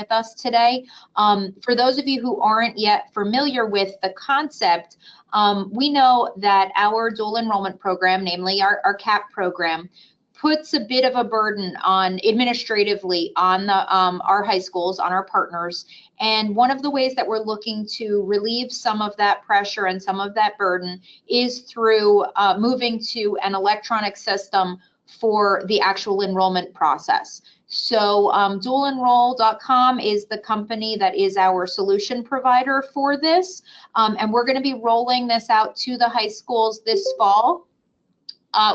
with us today. For those of you who aren't yet familiar with the concept, we know that our dual enrollment program, namely our CAP program, puts a bit of a burden on administratively on the our high schools, on our partners. And one of the ways that we're looking to relieve some of that pressure and some of that burden is through moving to an electronic system for the actual enrollment process. So dualenroll.com is the company that is our solution provider for this. And we're going to be rolling this out to the high schools this fall.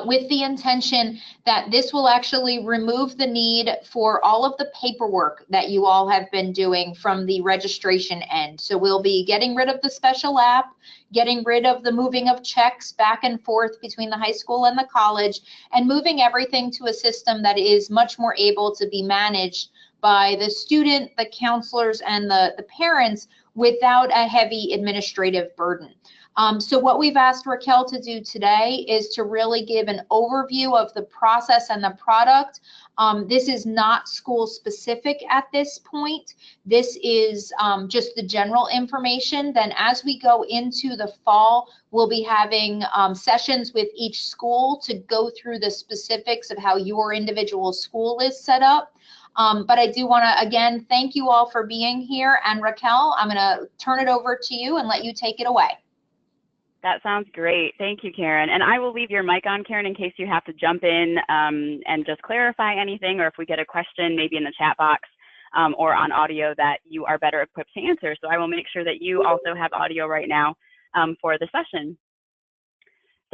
With the intention that this will actually remove the need for all of the paperwork that you all have been doing from the registration end. So we'll be getting rid of the special app, getting rid of the moving of checks back and forth between the high school and the college, and moving everything to a system that is much more able to be managed by the student, the counselors, and the parents without a heavy administrative burden. So what we've asked Raquel to do today is to really give an overview of the process and the product. This is not school specific at this point. This is just the general information. Then as we go into the fall, we'll be having sessions with each school to go through the specifics of how your individual school is set up. But I do want to, again, thank you all for being here. And Raquel, I'm going to turn it over to you and let you take it away. That sounds great. Thank you, Karen. And I will leave your mic on, Karen, in case you have to jump in and just clarify anything, or if we get a question maybe in the chat box or on audio that you are better equipped to answer. So I will make sure that you also have audio right now for the session.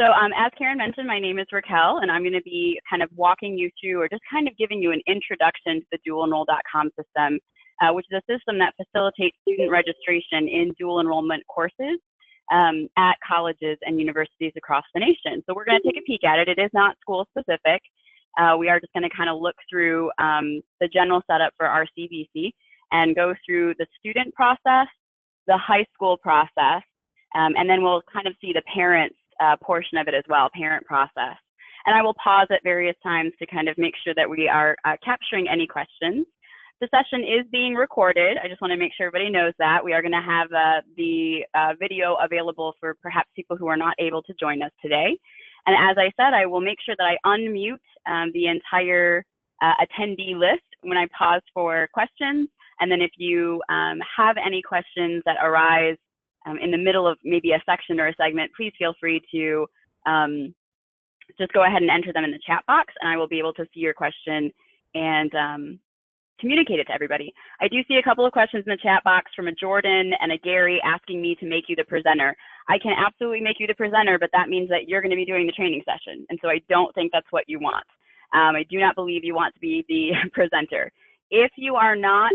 So as Karen mentioned, my name is Raquel, and I'm going to be kind of walking you through or just kind of giving you an introduction to the dualenroll.com system, which is a system that facilitates student registration in dual enrollment courses at colleges and universities across the nation. So we're going to take a peek at it. It is not school specific. We are just going to kind of look through the general setup for our CBC and go through the student process, the high school process, and then we'll kind of see the parents portion of it as well, parent process. And I will pause at various times to kind of make sure that we are capturing any questions. The session is being recorded. I just want to make sure everybody knows that. We are going to have the video available for perhaps people who are not able to join us today. And as I said, I will make sure that I unmute the entire attendee list when I pause for questions. And then if you have any questions that arise in the middle of maybe a section or a segment, please feel free to just go ahead and enter them in the chat box, and I will be able to see your question and communicate it to everybody. I do see a couple of questions in the chat box from a Jordan and a Gary asking me to make you the presenter. I can absolutely make you the presenter, but that means that you're going to be doing the training session. And so I don't think that's what you want. I do not believe you want to be the presenter. If you are not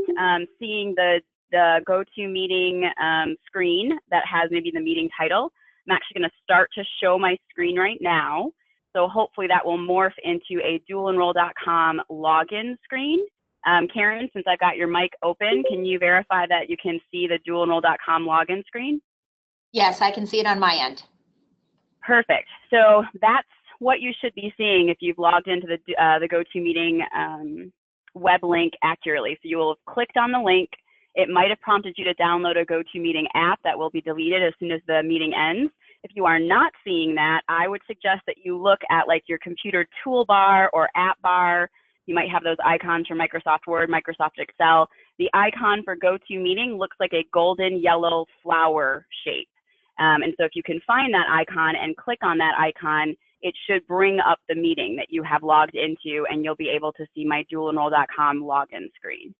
seeing the GoToMeeting screen that has maybe the meeting title, I'm actually going to start to show my screen right now. So hopefully that will morph into a dualenroll.com login screen. Karen, since I've got your mic open, can you verify that you can see the dualenroll.com login screen? Yes, I can see it on my end. Perfect. So that's what you should be seeing if you've logged into the GoToMeeting web link accurately. So you will have clicked on the link. It might have prompted you to download a GoToMeeting app that will be deleted as soon as the meeting ends. If you are not seeing that, I would suggest that you look at like your computer toolbar or app bar. You might have those icons for Microsoft Word, Microsoft Excel. The icon for GoToMeeting looks like a golden yellow flower shape. And so if you can find that icon and click on that icon, it should bring up the meeting that you have logged into, and you'll be able to see my dualenroll.com login screen.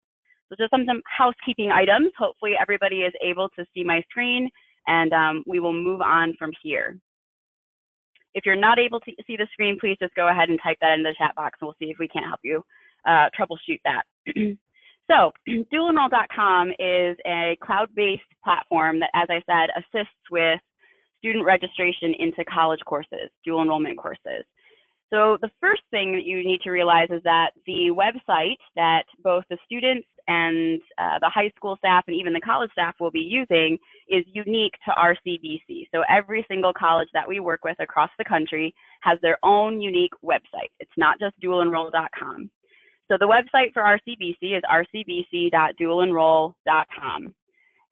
So just some housekeeping items. Hopefully everybody is able to see my screen, and we will move on from here. If you're not able to see the screen, please just go ahead and type that in the chat box, and we'll see if we can't help you troubleshoot that. So dualenroll.com is a cloud-based platform that, as I said, assists with student registration into college courses, dual enrollment courses. So the first thing that you need to realize is that the website that both the students and the high school staff and even the college staff will be using is unique to our CBC. So every single college that we work with across the country has their own unique website. It's not just dualenroll.com. So the website for RCBC is rcbc.dualenroll.com.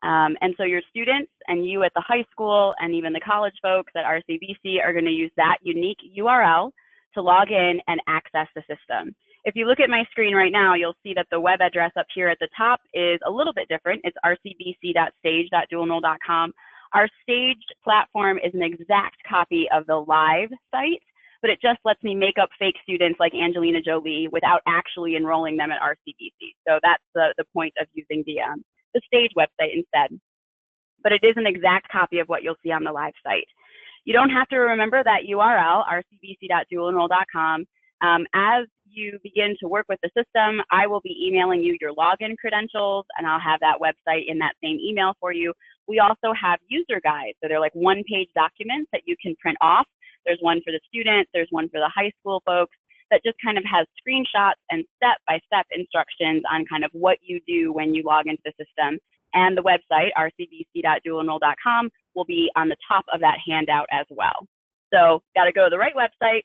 And so your students and you at the high school and even the college folks at RCBC are going to use that unique URL to log in and access the system. If you look at my screen right now, you'll see that the web address up here at the top is a little bit different. It's rcbc.stage.dualenroll.com. Our staged platform is an exact copy of the live site, but it just lets me make up fake students like Angelina Jolie without actually enrolling them at RCBC. So that's the point of using the Stage website instead. But it is an exact copy of what you'll see on the live site. You don't have to remember that URL, rcbc.dualenroll.com. As you begin to work with the system, I will be emailing you your login credentials, and I'll have that website in that same email for you. We also have user guides. So they're like one-page documents that you can print off. There's one for the students, there's one for the high school folks, that just kind of has screenshots and step-by-step instructions on kind of what you do when you log into the system. And the website, rcbc.dualenroll.com, will be on the top of that handout as well. So got to go to the right website,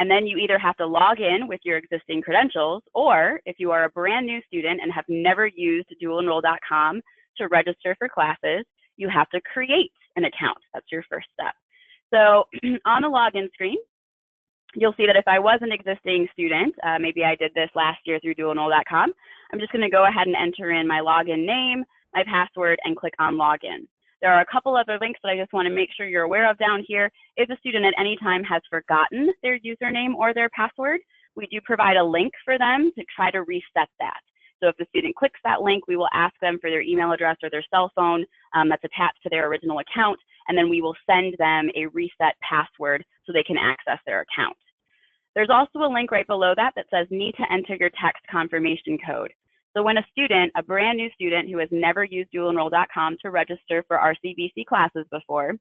and then you either have to log in with your existing credentials, or if you are a brand new student and have never used dualenroll.com to register for classes, you have to create an account. That's your first step. So on the login screen, you'll see that if I was an existing student, maybe I did this last year through dualenroll.com, I'm just going to go ahead and enter in my login name, my password, and click on login. There are a couple other links that I just want to make sure you're aware of down here. If a student at any time has forgotten their username or their password, we do provide a link for them to try to reset that. So if the student clicks that link, we will ask them for their email address or their cell phone that's attached to their original account, and then we will send them a reset password so they can access their account. There's also a link right below that that says need to enter your text confirmation code. So when a student, a brand new student who has never used dualenroll.com to register for RCBC classes before,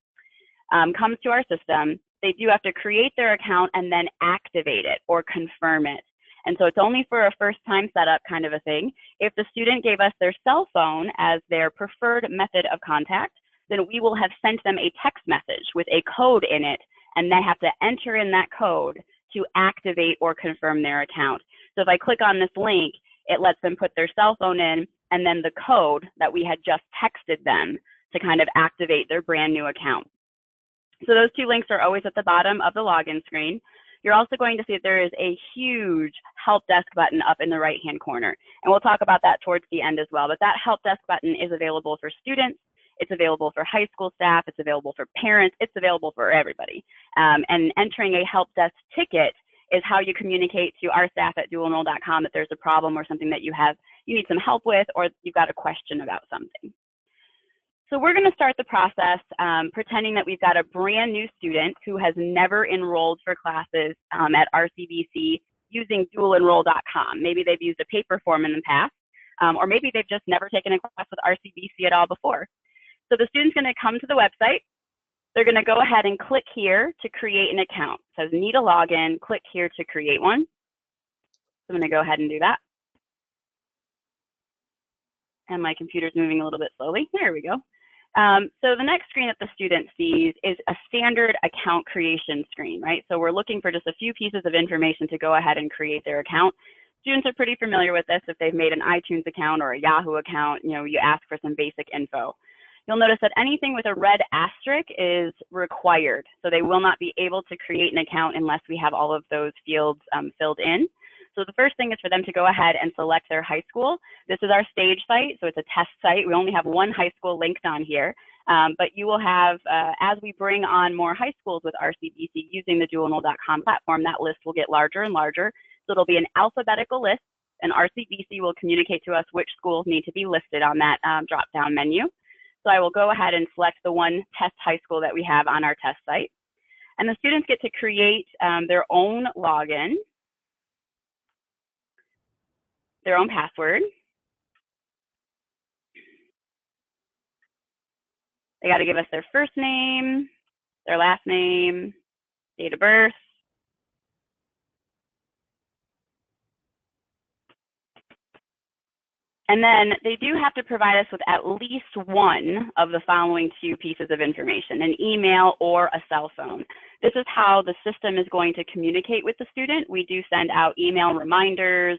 comes to our system, they do have to create their account and then activate it or confirm it. And so it's only for a first-time setup kind of a thing. If the student gave us their cell phone as their preferred method of contact, then we will have sent them a text message with a code in it, and they have to enter in that code to activate or confirm their account. So if I click on this link, it lets them put their cell phone in and then the code that we had just texted them to kind of activate their brand new account. So those two links are always at the bottom of the login screen. You're also going to see that there is a huge help desk button up in the right-hand corner. And we'll talk about that towards the end as well. But that help desk button is available for students. It's available for high school staff. It's available for parents. It's available for everybody. And entering a help desk ticket is how you communicate to our staff at dualenroll.com that there's a problem or something that you need some help with, or you've got a question about something. So we're going to start the process pretending that we've got a brand new student who has never enrolled for classes at RCBC using dualenroll.com. Maybe they've used a paper form in the past, or maybe they've just never taken a class with RCBC at all before. So the student's going to come to the website. They're going to go ahead and click here to create an account. It says need a login, click here to create one. So I'm going to go ahead and do that. And my computer's moving a little bit slowly. There we go. So the next screen that the student sees is a standard account creation screen, right? So we're looking for just a few pieces of information to go ahead and create their account. Students are pretty familiar with this. If they've made an iTunes account or a Yahoo account, you ask for some basic info. You'll notice that anything with a red asterisk is required. So they will not be able to create an account unless we have all of those fields filled in. So the first thing is for them to go ahead and select their high school. This is our stage site, so it's a test site. We only have one high school linked on here, but you will have, as we bring on more high schools with RCBC using the dualenroll.com platform, that list will get larger and larger. So it'll be an alphabetical list, and RCBC will communicate to us which schools need to be listed on that drop-down menu. So I will go ahead and select the one test high school that we have on our test site. And the students get to create their own login, their own password. They got to give us their first name, their last name, date of birth. And then they do have to provide us with at least one of the following two pieces of information, an email or a cell phone. This is how the system is going to communicate with the student. We do send out email reminders.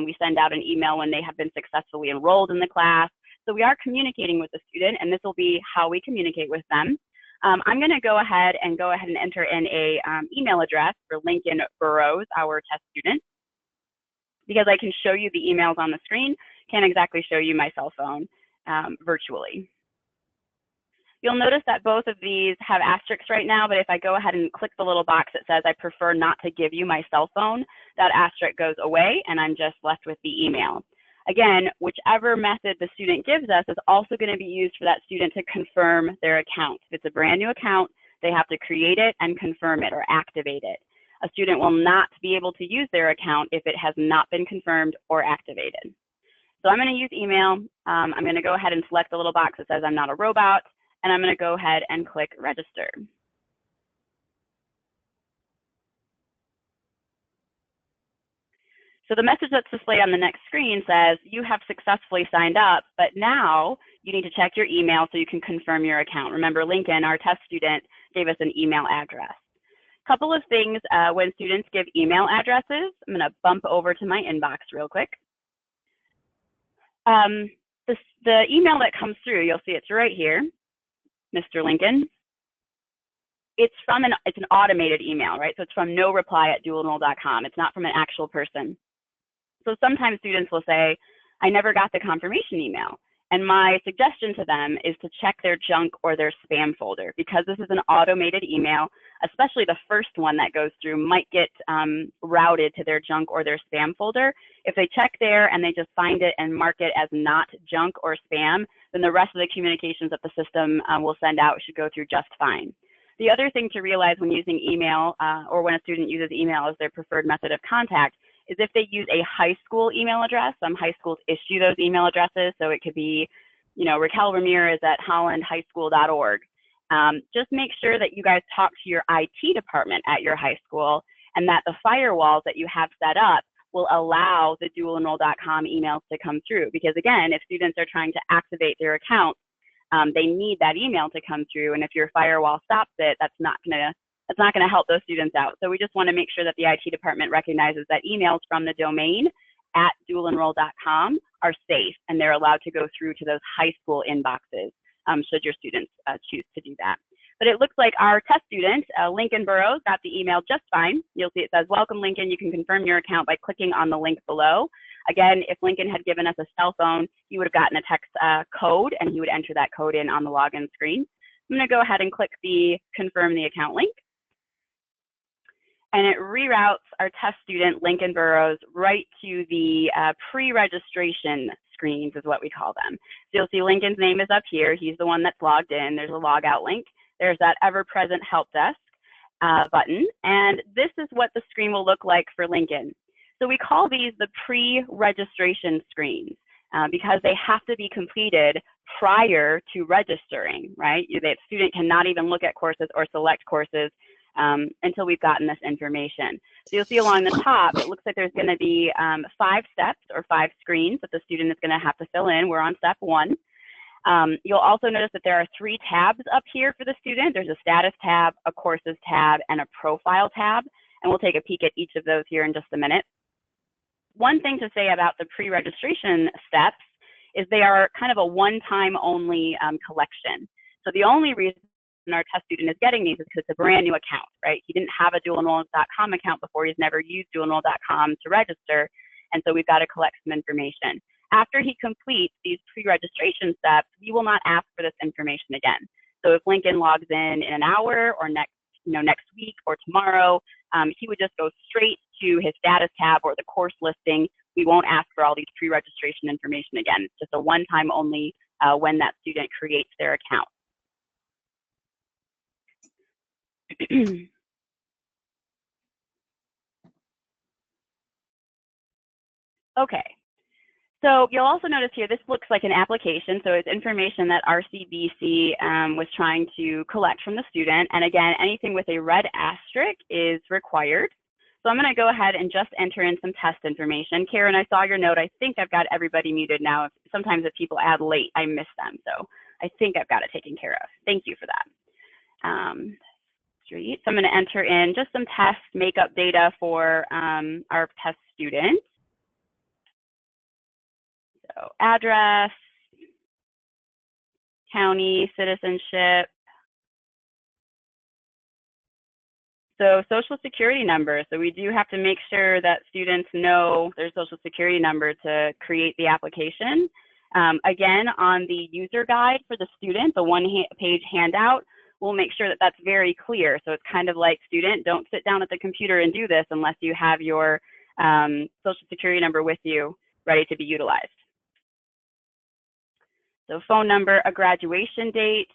We send out an email when they have been successfully enrolled in the class. So we are communicating with the student, and this will be how we communicate with them. I'm going to go ahead and enter in a email address for Lincoln Burrows, our test student, because I can show you the emails on the screen, can't exactly show you my cell phone virtually. You'll notice that both of these have asterisks right now, but if I go ahead and click the little box that says I prefer not to give you my cell phone, that asterisk goes away and I'm just left with the email. Again, whichever method the student gives us is also going to be used for that student to confirm their account. If it's a brand new account, they have to create it and confirm it or activate it. A student will not be able to use their account if it has not been confirmed or activated. So I'm going to use email. I'm going to go ahead and select the little box that says I'm not a robot, and I'm going to go ahead and click register. So the message that's displayed on the next screen says you have successfully signed up, but now you need to check your email so you can confirm your account. Remember, Lincoln, our test student, gave us an email address. Couple of things when students give email addresses. I'm going to bump over to my inbox real quick. The email that comes through, you'll see it's right here, Mr. Lincoln. It's an automated email, right? So it's from noreply@dualenroll.com. It's not from an actual person. So sometimes students will say, I never got the confirmation email. And my suggestion to them is to check their junk or their spam folder, because this is an automated email, especially the first one that goes through might get routed to their junk or their spam folder. If they check there and they just find it and mark it as not junk or spam, then the rest of the communications that the system will send out should go through just fine. The other thing to realize when using email or when a student uses email as their preferred method of contact is if they use a high school email address. Some high schools issue those email addresses, so it could be, Raquel Ramirez at hollandhighschool.org. Just make sure that you guys talk to your IT department at your high school and that the firewalls that you have set up will allow the dualenroll.com emails to come through. Because again, if students are trying to activate their account, they need that email to come through, and if your firewall stops it, that's not going to help those students out. So we just want to make sure that the IT department recognizes that emails from the domain at dualenroll.com are safe, and they're allowed to go through to those high school inboxes should your students choose to do that. But it looks like our test student, Lincoln Burrows, got the email just fine. You'll see it says, welcome, Lincoln. You can confirm your account by clicking on the link below. Again, if Lincoln had given us a cell phone, he would have gotten a text code, and he would enter that code in on the login screen. I'm going to go ahead and click the confirm the account link. And it reroutes our test student, Lincoln Burrows, right to the pre-registration screens is what we call them. So you'll see Lincoln's name is up here. He's the one that's logged in. There's a logout link. There's that ever-present help desk button. And this is what the screen will look like for Lincoln. So we call these the pre-registration screens because they have to be completed prior to registering, right? The student cannot even look at courses or select courses until we've gotten this information. So you'll see along the top, it looks like there's going to be 5 steps or 5 screens that the student is going to have to fill in. We're on step 1. You'll also notice that there are 3 tabs up here for the student. There's a status tab, a courses tab, and a profile tab. And we'll take a peek at each of those here in just a minute. One thing to say about the pre-registration steps is they are kind of a one-time only collection. So the only reason our test student is getting these is because it's a brand new account, right? He didn't have a dualenroll.com account before. He's never used dualenroll.com to register. And so we've got to collect some information. After he completes these pre-registration steps, we will not ask for this information again. So if Lincoln logs in an hour or next week or tomorrow, he would just go straight to his status tab or the course listing. We won't ask for all these pre-registration information again. It's just a one-time only when that student creates their account. Okay, so you'll also notice here, this looks like an application. So it's information that RCBC was trying to collect from the student. And again, anything with a red asterisk is required. So I'm going to go ahead and just enter in some test information. Karen, I saw your note. I think I've got everybody muted now. Sometimes if people add late, I miss them. So I think I've got it taken care of. Thank you for that. So I'm going to enter in just some test makeup data for our test student. So address, county, citizenship. So social security number. So we do have to make sure that students know their social security number to create the application. Again, on the user guide for the student, the one-page handout, we'll make sure that that's very clear. So it's kind of like, student, don't sit down at the computer and do this unless you have your social security number with you ready to be utilized. So phone number, a graduation date.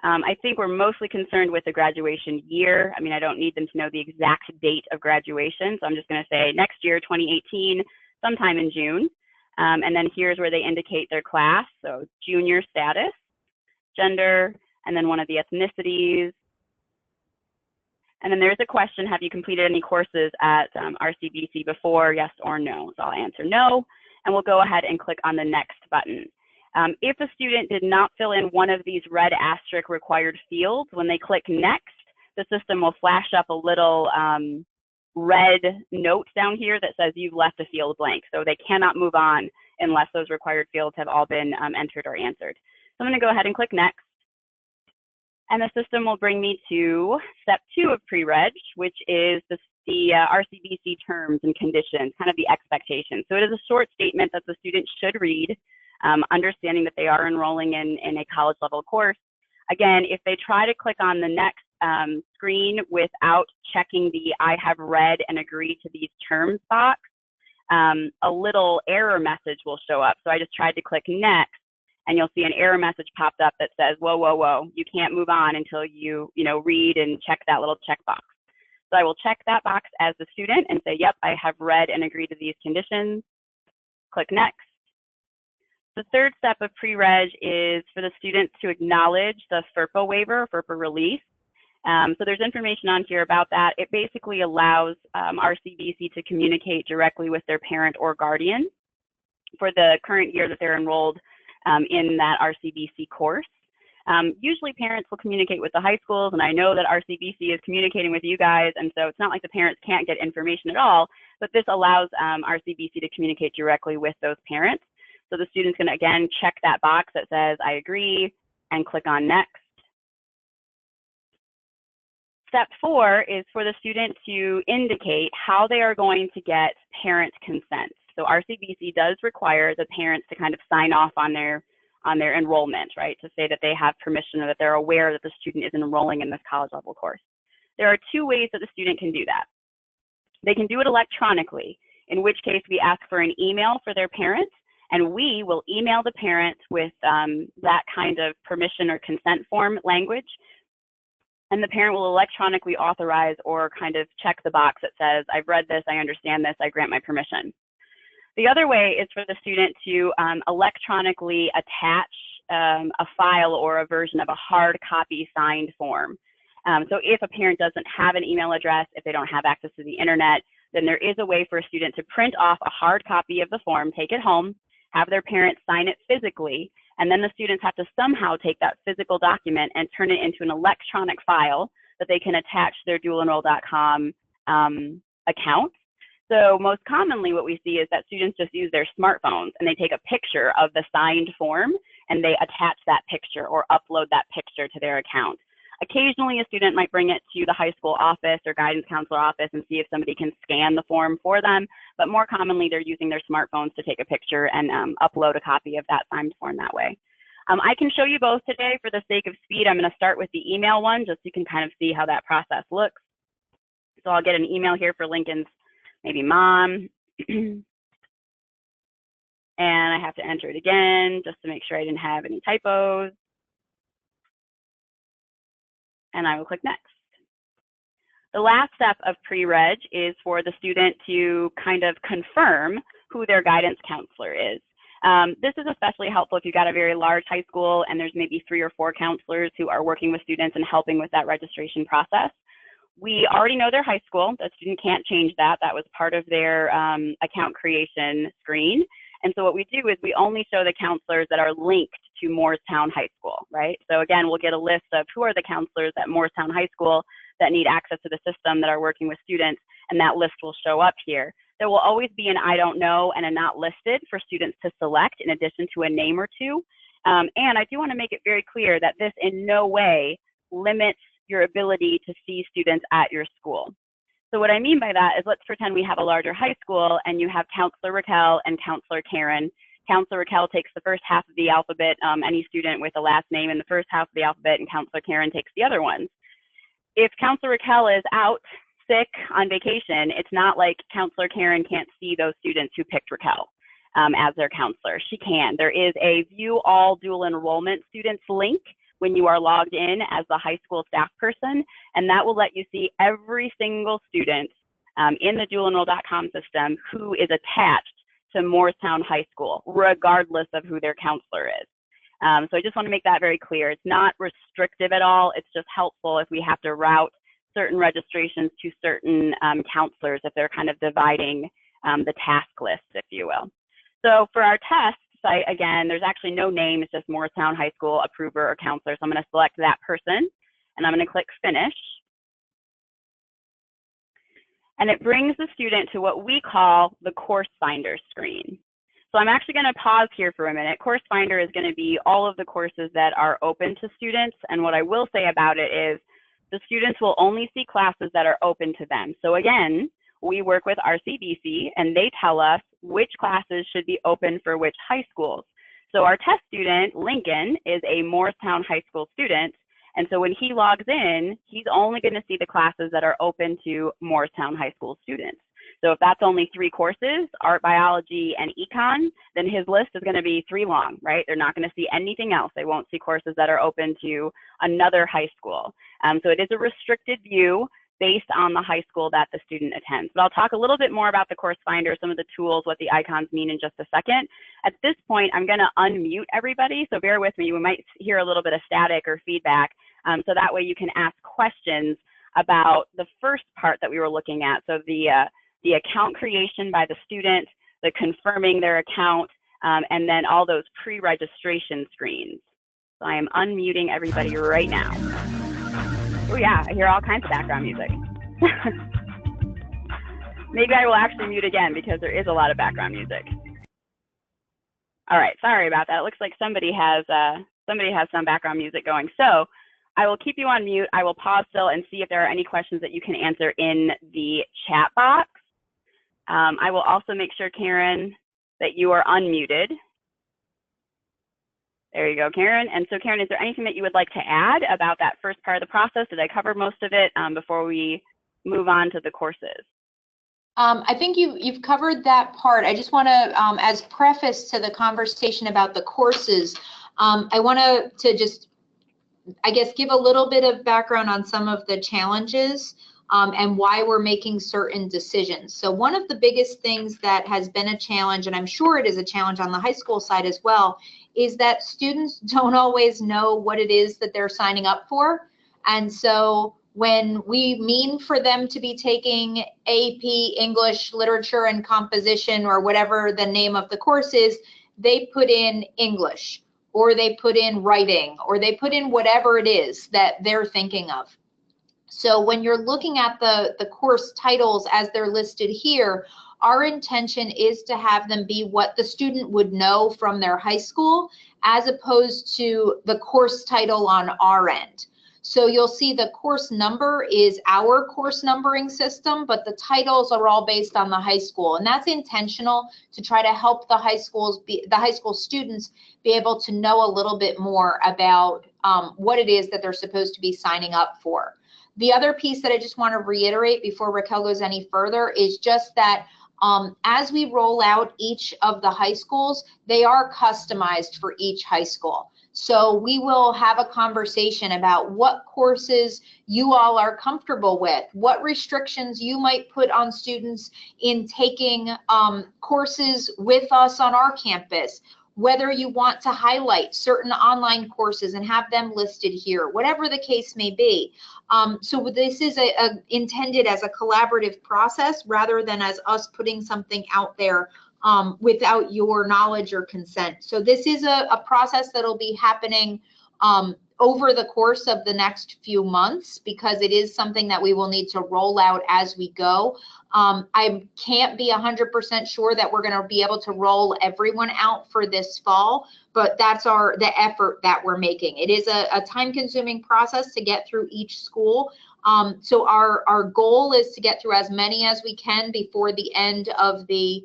I think we're mostly concerned with the graduation year. I mean, I don't need them to know the exact date of graduation. So I'm just going to say next year, 2018, sometime in June. And then here's where they indicate their class. So junior status, gender, and then one of the ethnicities. And then there's a question, have you completed any courses at RCBC before, yes or no? So I'll answer no, and we'll go ahead and click on the next button. If a student did not fill in one of these red asterisk required fields, when they click next, the system will flash up a little red note down here that says you've left a field blank. So they cannot move on unless those required fields have all been entered or answered. So I'm going to go ahead and click next. And the system will bring me to step 2 of pre-reg, which is the RCBC terms and conditions, kind of the expectations. So it is a short statement that the student should read, understanding that they are enrolling in a college level course. Again, if they try to click on the next screen without checking the I have read and agreed to these terms box, a little error message will show up. So I just tried to click next, and you'll see an error message popped up that says, whoa, whoa, whoa, you can't move on until you read and check that little checkbox. So I will check that box as the student and say, yep, I have read and agreed to these conditions. Click next. The third step of pre-reg is for the students to acknowledge the FERPA waiver, FERPA release. So there's information on here about that. It basically allows RCBC to communicate directly with their parent or guardian for the current year that they're enrolled in that RCBC course. Usually parents will communicate with the high schools, and I know that RCBC is communicating with you guys, and so it's not like the parents can't get information at all, but this allows RCBC to communicate directly with those parents. So the student's going to, again, check that box that says, I agree, and click on next. Step 4 is for the student to indicate how they are going to get parent consent. So RCBC does require the parents to kind of sign off on their enrollment, right? To say that they have permission or that they're aware that the student is enrolling in this college level course. There are 2 ways that the student can do that. They can do it electronically, in which case we ask for an email for their parents, and we will email the parent with that kind of permission or consent form language. And the parent will electronically authorize or kind of check the box that says, I've read this, I understand this, I grant my permission. The other way is for the student to electronically attach a file or a version of a hard copy signed form. So if a parent doesn't have an email address, if they don't have access to the internet, then there is a way for a student to print off a hard copy of the form, take it home, have their parents sign it physically, and then the students have to somehow take that physical document and turn it into an electronic file that they can attach to their dualenroll.com account. So most commonly what we see is that students just use their smartphones and they take a picture of the signed form and they attach that picture or upload that picture to their account. Occasionally a student might bring it to the high school office or guidance counselor office and see if somebody can scan the form for them, but more commonly they're using their smartphones to take a picture and upload a copy of that signed form that way. I can show you both today for the sake of speed. I'm going to start with the email one just so you can kind of see how that process looks. So I'll get an email here for Lincoln's maybe mom, and I have to enter it again just to make sure I didn't have any typos. And I will click next. The last step of pre-reg is for the student to kind of confirm who their guidance counselor is. This is especially helpful if you've got a very large high school and there's maybe 3 or 4 counselors who are working with students and helping with that registration process. We already know their high school. The student can't change that. That was part of their account creation screen. And so what we do is we only show the counselors that are linked to Moorestown High School, right? So again, we'll get a list of who are the counselors at Moorestown High School that need access to the system that are working with students, and that list will show up here. There will always be an I don't know and a not listed for students to select in addition to a name or two. And I do want to make it very clear that this in no way limits your ability to see students at your school. So what I mean by that is, let's pretend we have a larger high school and you have Counselor Raquel and Counselor Karen. Counselor Raquel takes the first half of the alphabet, any student with a last name in the first half of the alphabet, and Counselor Karen takes the other ones. If Counselor Raquel is out sick on vacation, it's not like Counselor Karen can't see those students who picked Raquel as their counselor. She can. There is a view all dual enrollment students link when you are logged in as the high school staff person, and that will let you see every single student in the dualenroll.com system who is attached to Morristown High School, regardless of who their counselor is. So I just want to make that very clear. It's not restrictive at all. It's just helpful if we have to route certain registrations to certain counselors, if they're kind of dividing the task list, if you will. So for our tests, again, there's actually no name. It's just Morristown High School approver or counselor. So I'm going to select that person, and I'm going to click Finish. And it brings the student to what we call the Course Finder screen. So I'm actually going to pause here for a minute. Course Finder is going to be all of the courses that are open to students. And what I will say about it is the students will only see classes that are open to them. So again, we work with RCBC and they tell us which classes should be open for which high schools. So our test student, Lincoln, is a Morristown High School student. And so when he logs in, he's only going to see the classes that are open to Morristown High School students. So if that's only 3 courses, art, biology, and econ, then his list is going to be 3 long, right? They're not going to see anything else. They won't see courses that are open to another high school. So it is a restricted view based on the high school that the student attends. But I'll talk a little bit more about the Course Finder, some of the tools, what the icons mean in just a second. At this point, I'm going to unmute everybody, so bear with me. We might hear a little bit of static or feedback, so that way you can ask questions about the first part that we were looking at. So the account creation by the student, the confirming their account, and then all those pre-registration screens. So I am unmuting everybody right now. Oh yeah, I hear all kinds of background music. Maybe I will actually mute again because there is a lot of background music. All right, sorry about that. It looks like somebody has some background music going. So I will keep you on mute. I will pause still and see if there are any questions that you can answer in the chat box. I will also make sure, Karen, that you are unmuted. There you go, Karen. And so, Karen, is there anything that you would like to add about that first part of the process? Did I cover most of it before we move on to the courses? I think you've covered that part. I just want to, as preface to the conversation about the courses, I want to just, I guess, give a little bit of background on some of the challenges and why we're making certain decisions. So one of the biggest things that has been a challenge, and I'm sure it is a challenge on the high school side as well, is that students don't always know what it is that they're signing up for. And so when we mean for them to be taking AP, English, Literature, and Composition, or whatever the name of the course is, they put in English, or they put in writing, or they put in whatever it is that they're thinking of. So when you're looking at the course titles as they're listed here, our intention is to have them be what the student would know from their high school, as opposed to the course title on our end. So you'll see the course number is our course numbering system, but the titles are all based on the high school. And that's intentional to try to help the high school students be able to know a little bit more about what it is that they're supposed to be signing up for. The other piece that I just want to reiterate before Raquel goes any further is just that as we roll out each of the high schools, they are customized for each high school. So we will have a conversation about what courses you all are comfortable with, what restrictions you might put on students in taking courses with us on our campus, whether you want to highlight certain online courses and have them listed here, whatever the case may be. So this is intended as a collaborative process rather than as us putting something out there without your knowledge or consent. So this is a process that'll be happening over the course of the next few months, because it is something that we will need to roll out as we go. I can't be 100% sure that we're going to be able to roll everyone out for this fall, but that's the effort that we're making. It is a time-consuming process to get through each school. So our goal is to get through as many as we can before the end of the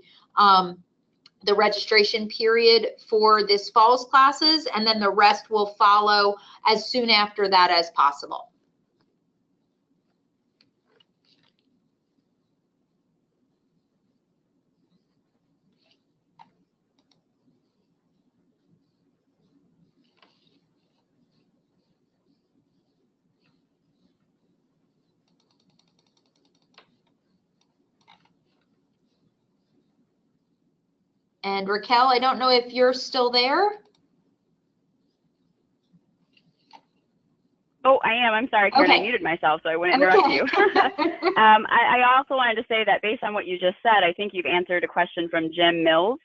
registration period for this fall's classes, and then the rest will follow as soon after that as possible. And Raquel, I don't know if you're still there. Oh, I am. I'm sorry, Karen. Okay. I muted myself so I wouldn't interrupt you. I also wanted to say that based on what you just said, I think you've answered a question from Jim Mills.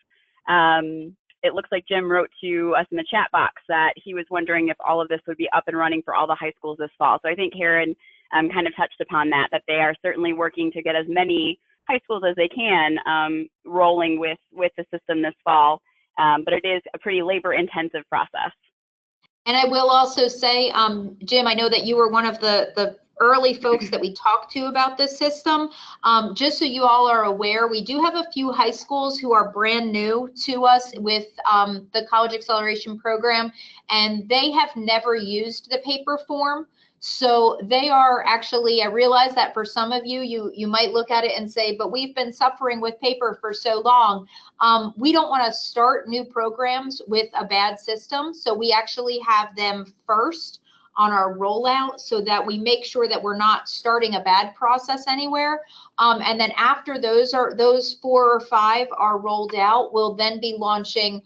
It looks like Jim wrote to us in the chat box that he was wondering if all of this would be up and running for all the high schools this fall. So I think Karen kind of touched upon that they are certainly working to get as many high schools as they can rolling with the system this fall. But it is a pretty labor-intensive process. And I will also say, Jim, I know that you were one of the early folks that we talked to about this system. Just so you all are aware, we do have a few high schools who are brand new to us with the College Acceleration Program, and they have never used the paper form. So they are actually, I realize that for some of you, you might look at it and say, but we've been suffering with paper for so long. We don't want to start new programs with a bad system. So we actually have them first on our rollout so that we make sure that we're not starting a bad process anywhere. And then after those 4 or 5 are rolled out, we'll then be launching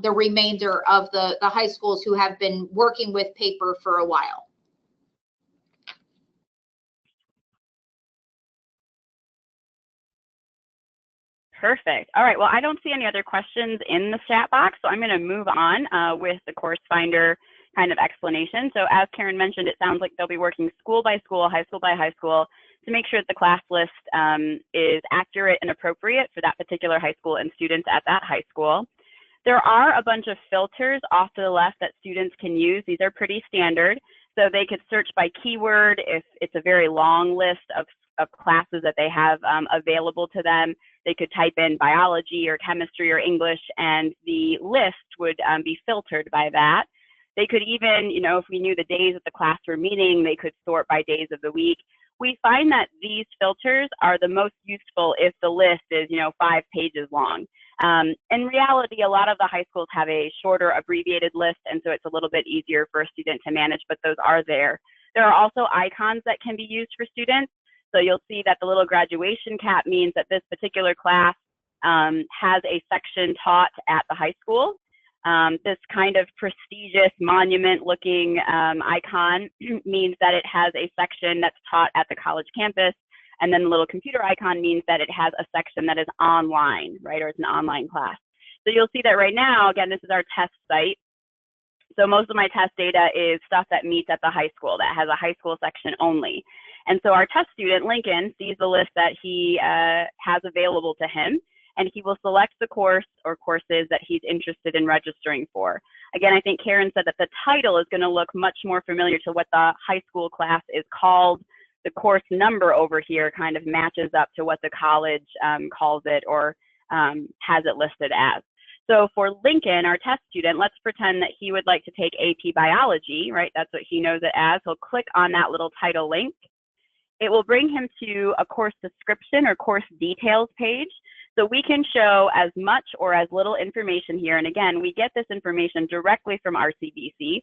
the remainder of the high schools who have been working with paper for a while. Perfect. All right. Well, I don't see any other questions in the chat box, so I'm going to move on with the Course Finder kind of explanation. So as Karen mentioned, it sounds like they'll be working school by school, high school by high school, to make sure that the class list is accurate and appropriate for that particular high school and students at that high school. There are a bunch of filters off to the left that students can use. These are pretty standard. So they could search by keyword if it's a very long list of classes that they have available to them. They could type in biology or chemistry or English, and the list would be filtered by that. They could even, if we knew the days that the class were meeting, they could sort by days of the week. We find that these filters are the most useful if the list is, 5 pages long. In reality, a lot of the high schools have a shorter abbreviated list, and so it's a little bit easier for a student to manage, but those are there. There are also icons that can be used for students. So you'll see that the little graduation cap means that this particular class has a section taught at the high school. This kind of prestigious monument-looking icon means that it has a section that's taught at the college campus. And then the little computer icon means that it has a section that is online, right, or it's an online class. So you'll see that right now, again, this is our test site. So most of my test data is stuff that meets at the high school, that has a high school section only. And so our test student, Lincoln, sees the list that he has available to him, and he will select the course or courses that he's interested in registering for. Again, I think Karen said that the title is going to look much more familiar to what the high school class is called. The course number over here kind of matches up to what the college calls it or has it listed as. So for Lincoln, our test student, let's pretend that he would like to take AP Biology, right? That's what he knows it as. He'll click on that little title link. It will bring him to a course description or course details page. So we can show as much or as little information here. And again, we get this information directly from RCBC.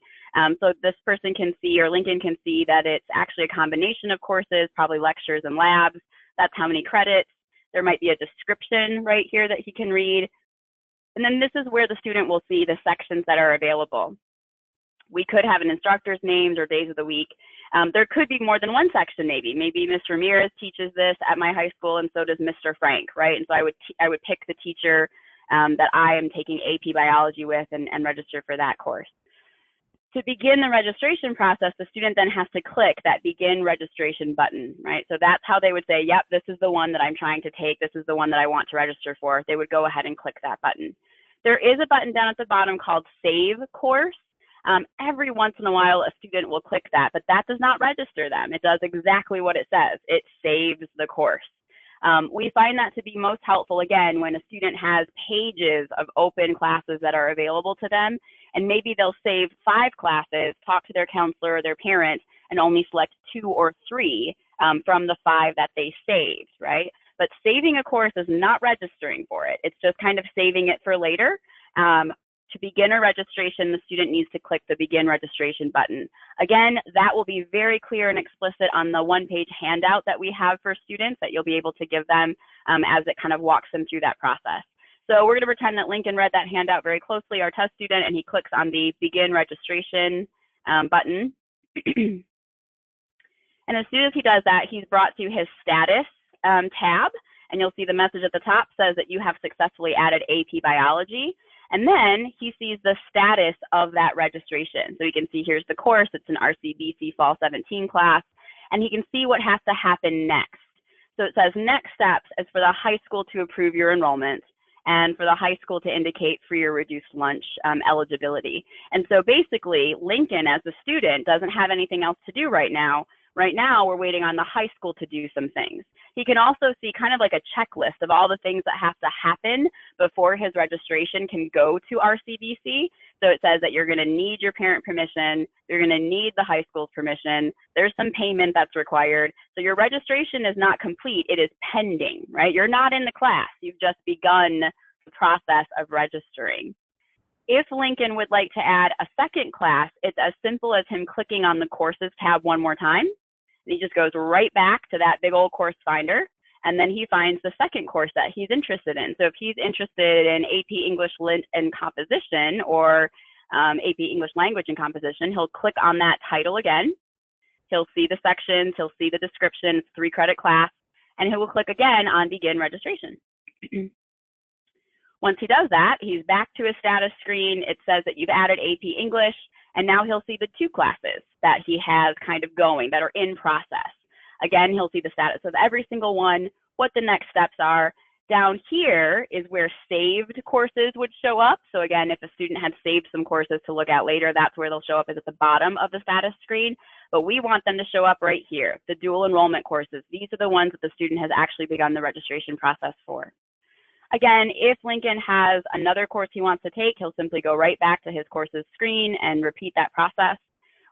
So this person can see, or Lincoln can see, that it's actually a combination of courses, probably lectures and labs. That's how many credits. There might be a description right here that he can read. And then this is where the student will see the sections that are available. We could have an instructor's names or days of the week. There could be more than one section maybe. Maybe Ms. Ramirez teaches this at my high school and so does Mr. Frank, right? And so I would pick the teacher that I am taking AP Biology with and register for that course. To begin the registration process, the student then has to click that begin registration button, right? So that's how they would say, yep, this is the one that I'm trying to take. This is the one that I want to register for. They would go ahead and click that button. There is a button down at the bottom called Save Course. Every once in a while, a student will click that, but that does not register them. It does exactly what it says. It saves the course. We find that to be most helpful, again, when a student has pages of open classes that are available to them, and maybe they'll save 5 classes, talk to their counselor or their parent, and only select 2 or 3 from the 5 that they saved, right? But saving a course is not registering for it. It's just kind of saving it for later. To begin a registration, the student needs to click the Begin Registration button. Again, that will be very clear and explicit on the one-page handout that we have for students that you'll be able to give them as it kind of walks them through that process. So we're going to pretend that Lincoln read that handout very closely, our test student, and he clicks on the Begin Registration button. And as soon as he does that, he's brought to his Status tab, and you'll see the message at the top says that you have successfully added AP Biology. And then he sees the status of that registration. So he can see here's the course, it's an RCBC Fall 17 class, and he can see what has to happen next. So it says next steps is for the high school to approve your enrollment and for the high school to indicate free or reduced lunch eligibility. And so basically, Lincoln as a student doesn't have anything else to do right now. Right now, we're waiting on the high school to do some things. He can also see kind of like a checklist of all the things that have to happen before his registration can go to RCBC. So it says that you're going to need your parent permission, you're going to need the high school's permission, there's some payment that's required. So your registration is not complete, it is pending, right? You're not in the class, you've just begun the process of registering. If Lincoln would like to add a second class, it's as simple as him clicking on the Courses tab one more time. And he just goes right back to that big old course finder, and then he finds the second course that he's interested in. So if he's interested in AP English Lit and Composition or AP English Language and Composition, he'll click on that title again. He'll see the sections, he'll see the description, it's a 3-credit class, and he will click again on Begin Registration. Once he does that, he's back to his status screen. It says that you've added AP English, and now he'll see the 2 classes that he has kind of going that are in process. Again, he'll see the status of every single one, what the next steps are. Down here is where saved courses would show up. So again, if a student had saved some courses to look at later, that's where they'll show up, is at the bottom of the status screen. But we want them to show up right here, the dual enrollment courses. These are the ones that the student has actually begun the registration process for. Again, if Lincoln has another course he wants to take, he'll simply go right back to his courses screen and repeat that process.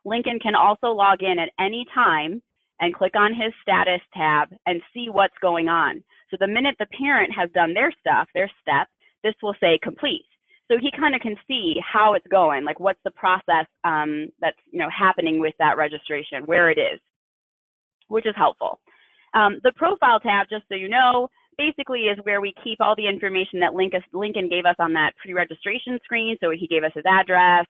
Lincoln can also log in at any time and click on his status tab and see what's going on. So the minute the parent has done their stuff, their step, this will say complete. So he kind of can see how it's going, like what's the process that's happening with that registration, where it is, which is helpful. The profile tab, just so you know, basically is where we keep all the information that Lincoln gave us on that pre-registration screen. So he gave us his address,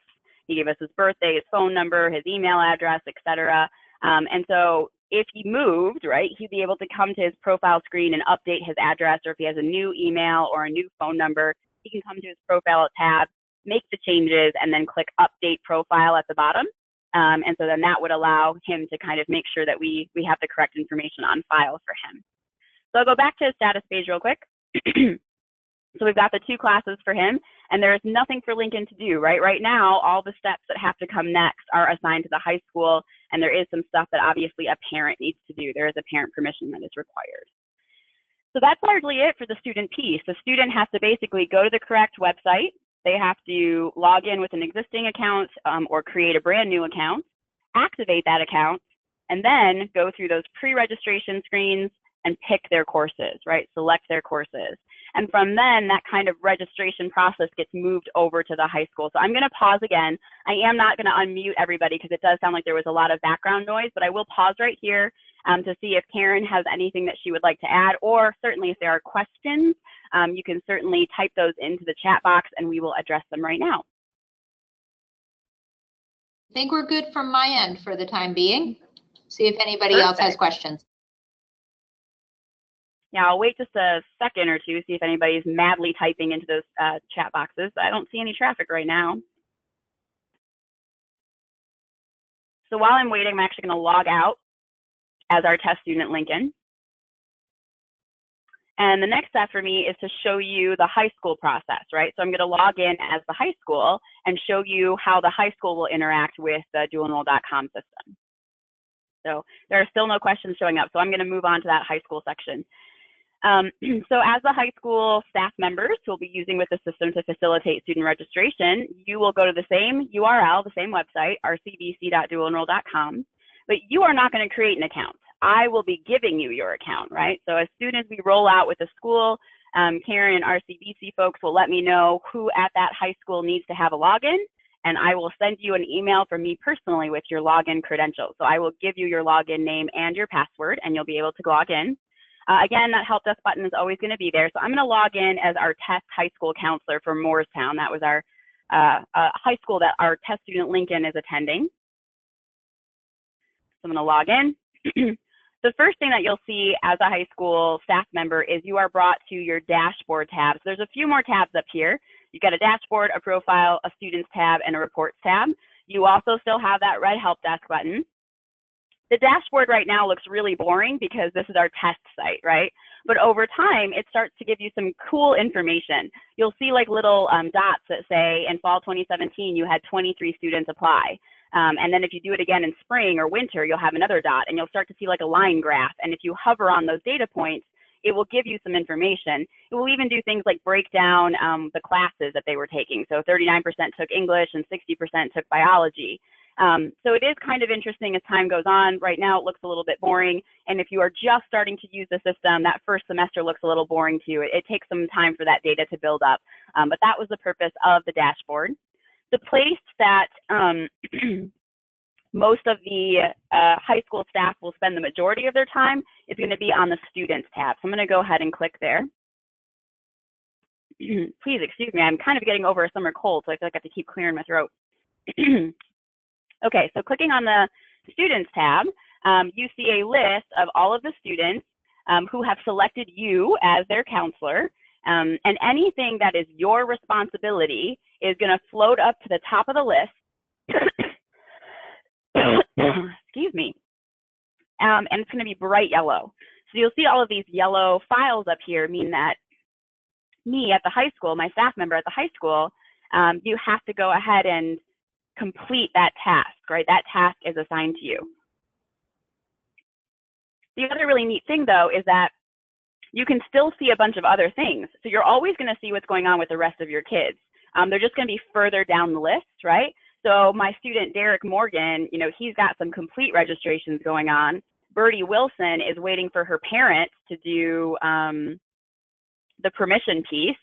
he gave us his birthday, his phone number, his email address, etc. And so if he moved, right, he'd be able to come to his profile screen and update his address, or if he has a new email or a new phone number, he can come to his profile tab, make the changes, and then click Update Profile at the bottom. And so then that would allow him to kind of make sure that we have the correct information on file for him. So I'll go back to his status page real quick. So we've got the 2 classes for him, and there is nothing for Lincoln to do, right? Right now, all the steps that have to come next are assigned to the high school, and there is some stuff that obviously a parent needs to do. There is a parent permission that is required. So that's largely it for the student piece. The student has to basically go to the correct website. They have to log in with an existing account or create a brand new account, activate that account, and then go through those pre-registration screens and pick their courses, right? Select their courses. And from then, that kind of registration process gets moved over to the high school. So I'm going to pause again. I am not going to unmute everybody because it does sound like there was a lot of background noise, but I will pause right here to see if Karen has anything that she would like to add, or certainly if there are questions, you can certainly type those into the chat box and we will address them right now. I think we're good from my end for the time being. See if anybody else has questions. Yeah, I'll wait just a second or two, see if anybody's madly typing into those chat boxes. I don't see any traffic right now. So while I'm waiting, I'm actually going to log out as our test student Lincoln. And the next step for me is to show you the high school process, right? So I'm going to log in as the high school and show you how the high school will interact with the dualenroll.com system. So there are still no questions showing up, so I'm going to move on to that high school section. So as the high school staff members who will be using with the system to facilitate student registration, you will go to the same URL, the same website, rcbc.dualenroll.com, but you are not going to create an account. I will be giving you your account, right? So as soon as we roll out with the school, Karen and RCBC folks will let me know who at that high school needs to have a login, and I will send you an email from me personally with your login credentials. So I will give you your login name and your password, and you'll be able to log in. Again, that help desk button is always going to be there. So I'm going to log in as our test high school counselor for Moorestown. That was our high school that our test student Lincoln is attending. So I'm going to log in. The first thing that you'll see as a high school staff member is you are brought to your dashboard tab. So there's a few more tabs up here. You've got a dashboard, a profile, a students tab, and a reports tab. You also still have that red help desk button. The dashboard right now looks really boring because this is our test site, right? But over time, it starts to give you some cool information. You'll see like little dots that say in fall 2017, you had 23 students apply. And then if you do it again in spring or winter, you'll have another dot and you'll start to see like a line graph. And if you hover on those data points, it will give you some information. It will even do things like break down the classes that they were taking. So 39% took English and 60% took biology. So it is kind of interesting as time goes on. Right now it looks a little bit boring. And if you are just starting to use the system, that first semester looks a little boring to you. It takes some time for that data to build up. But that was the purpose of the dashboard. The place that most of the high school staff will spend the majority of their time is going to be on the Students tab. So I'm going to go ahead and click there. Please excuse me, I'm kind of getting over a summer cold, so I feel like I have to keep clearing my throat. Okay, so clicking on the Students tab, you see a list of all of the students who have selected you as their counselor. And anything that is your responsibility is going to float up to the top of the list. Excuse me. And it's going to be bright yellow. So you'll see all of these yellow files up here mean that me at the high school, my staff member at the high school, you have to go ahead and complete that task, right? That task is assigned to you. The other really neat thing, though, is that you can still see a bunch of other things. So you're always going to see what's going on with the rest of your kids. They're just going to be further down the list, right? So my student, Derek Morgan, you know, he's got some complete registrations going on. Birdie Wilson is waiting for her parents to do the permission piece.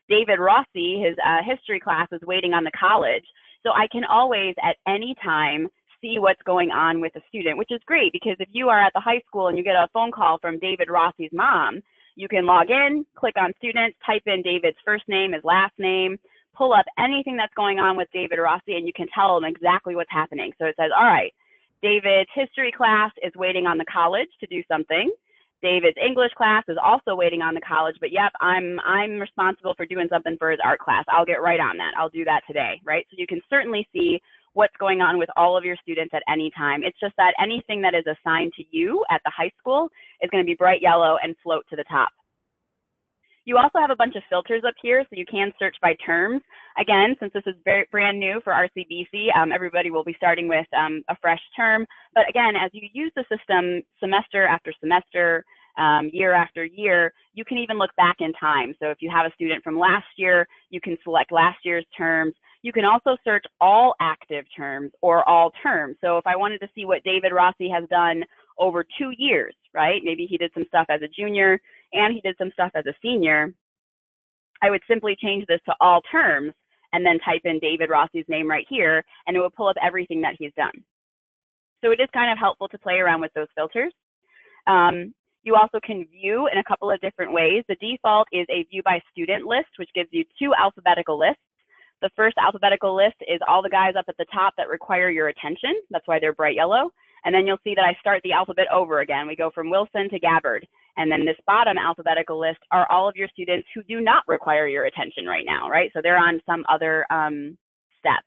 David Rossi, his history class, is waiting on the college. So I can always, at any time, see what's going on with a student, which is great because if you are at the high school and you get a phone call from David Rossi's mom, you can log in, click on students, type in David's first name, his last name, pull up anything that's going on with David Rossi, and you can tell him exactly what's happening. So it says, all right, David's history class is waiting on the college to do something. David's English class is also waiting on the college, but yep, I'm responsible for doing something for his art class. I'll get right on that. I'll do that today, right? So you can certainly see what's going on with all of your students at any time. It's just that anything that is assigned to you at the high school is going to be bright yellow and float to the top. You also have a bunch of filters up here, so you can search by terms. Again, since this is brand new for RCBC, everybody will be starting with a fresh term. But again, as you use the system semester after semester, year after year, you can even look back in time. So if you have a student from last year, you can select last year's terms. You can also search all active terms or all terms. So if I wanted to see what David Rossi has done over 2 years, right? Maybe he did some stuff as a junior and he did some stuff as a senior. I would simply change this to all terms and then type in David Rossi's name right here, and it will pull up everything that he's done. So it is kind of helpful to play around with those filters. You also can view in a couple of different ways. The default is a view by student list, which gives you 2 alphabetical lists. The first alphabetical list is all the guys up at the top that require your attention. That's why they're bright yellow. And then you'll see that I start the alphabet over again. We go from Wilson to Gabbard. And then this bottom alphabetical list are all of your students who do not require your attention right now, right? So they're on some other step.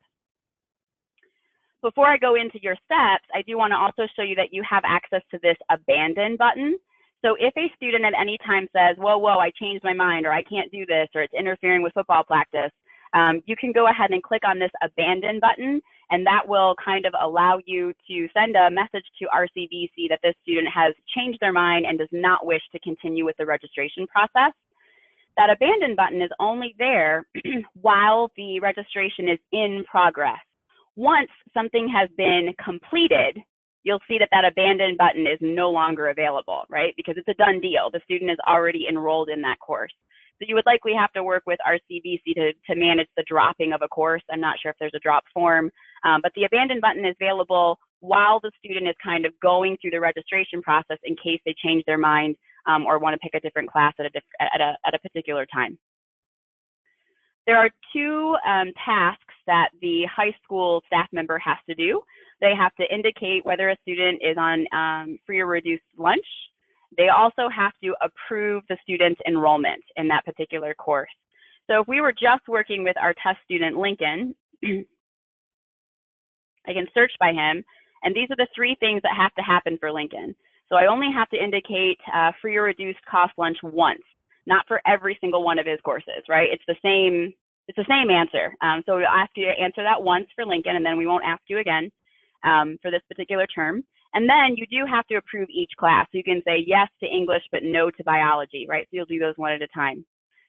Before I go into your steps, I do want to also show you that you have access to this abandon button. So if a student at any time says, whoa, I changed my mind, or I can't do this, or it's interfering with football practice, you can go ahead and click on this abandon button, and that will kind of allow you to send a message to RCVC that this student has changed their mind and does not wish to continue with the registration process. That abandon button is only there while the registration is in progress. Once something has been completed, you'll see that that abandon button is no longer available, right? Because it's a done deal. The student is already enrolled in that course. So you would likely have to work with RCVC to manage the dropping of a course. I'm not sure if there's a drop form, but the abandon button is available while the student is kind of going through the registration process in case they change their mind or want to pick a different class at a particular time. There are two tasks that the high school staff member has to do. They have to indicate whether a student is on free or reduced lunch. They also have to approve the student's enrollment in that particular course. So if we were just working with our test student, Lincoln, I can search by him, and these are the three things that have to happen for Lincoln. So I only have to indicate free or reduced cost lunch once, not for every single one of his courses, right? It's the same answer. So we'll ask you to answer that once for Lincoln, and then we won't ask you again for this particular term. And then you do have to approve each class. So you can say yes to English, but no to biology, right? So you'll do those one at a time.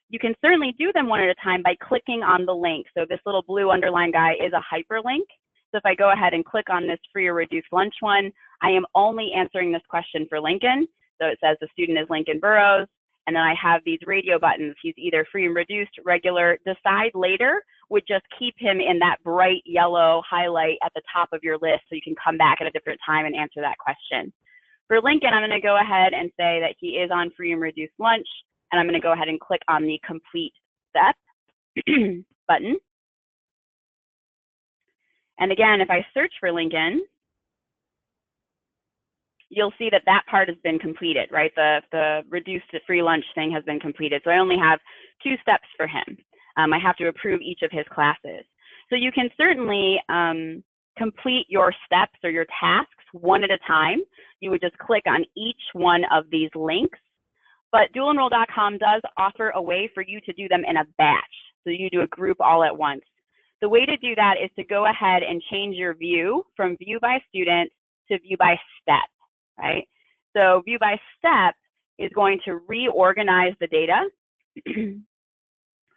You can certainly do them one at a time by clicking on the link. So this little blue underline guy is a hyperlink. So if I go ahead and click on this free or reduced lunch one, I am only answering this question for Lincoln. So it says the student is Lincoln Burrows. And then I have these radio buttons. He's either free and reduced, regular, decide later would just keep him in that bright yellow highlight at the top of your list so you can come back at a different time and answer that question. For Lincoln, I'm going to go ahead and say that he is on free and reduced lunch, and I'm going to go ahead and click on the complete step button. And again, if I search for Lincoln, you'll see that that part has been completed, right? The reduced to free lunch thing has been completed. So I only have 2 steps for him. I have to approve each of his classes. So you can certainly complete your steps or your tasks one at a time. You would just click on each one of these links. But dualenroll.com does offer a way for you to do them in a batch. So you do a group all at once. The way to do that is to go ahead and change your view from view by student to view by step, right? So view by step is going to reorganize the data.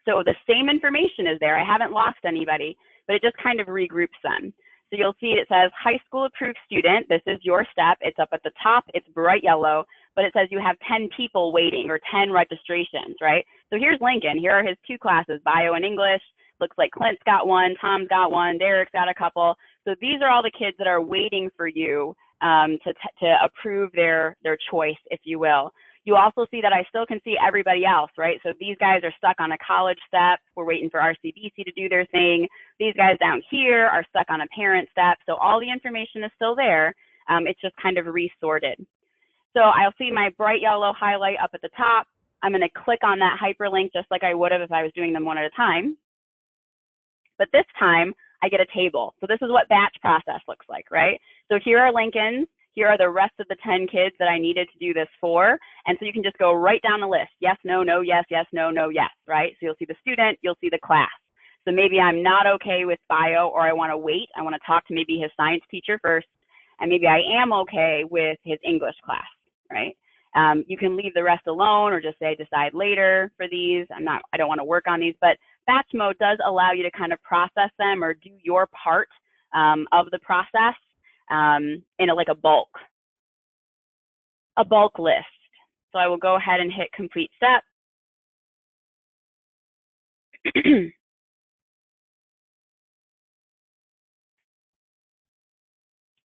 So the same information is there. I haven't lost anybody, but it just kind of regroups them. So you'll see it says high school approved student. This is your step. It's up at the top. It's bright yellow, but it says you have 10 people waiting or 10 registrations, right? So here's Lincoln. Here are his 2 classes, bio and English. Looks like Clint's got one, Tom's got one, Derek's got a couple. So these are all the kids that are waiting for you to approve their choice, if you will. You also see that I still can see everybody else, right? So these guys are stuck on a college step. We're waiting for RCVC to do their thing. These guys down here are stuck on a parent step. So all the information is still there. It's just kind of resorted. So I'll see my bright yellow highlight up at the top. I'm going to click on that hyperlink just like I would have if I was doing them one at a time. But this time I get a table. So this is what batch process looks like, right? So here are Lincoln's. Here are the rest of the 10 kids that I needed to do this for. And so you can just go right down the list. Yes, no, no, yes, yes, no, no, yes, right? So you'll see the student, you'll see the class. So maybe I'm not okay with bio, or I want to wait. I want to talk to maybe his science teacher first. And maybe I am okay with his English class, right? You can leave the rest alone or just say decide later for these. I don't want to work on these, but batch mode does allow you to kind of process them or do your part of the process in like a bulk list. So I will go ahead and hit complete step.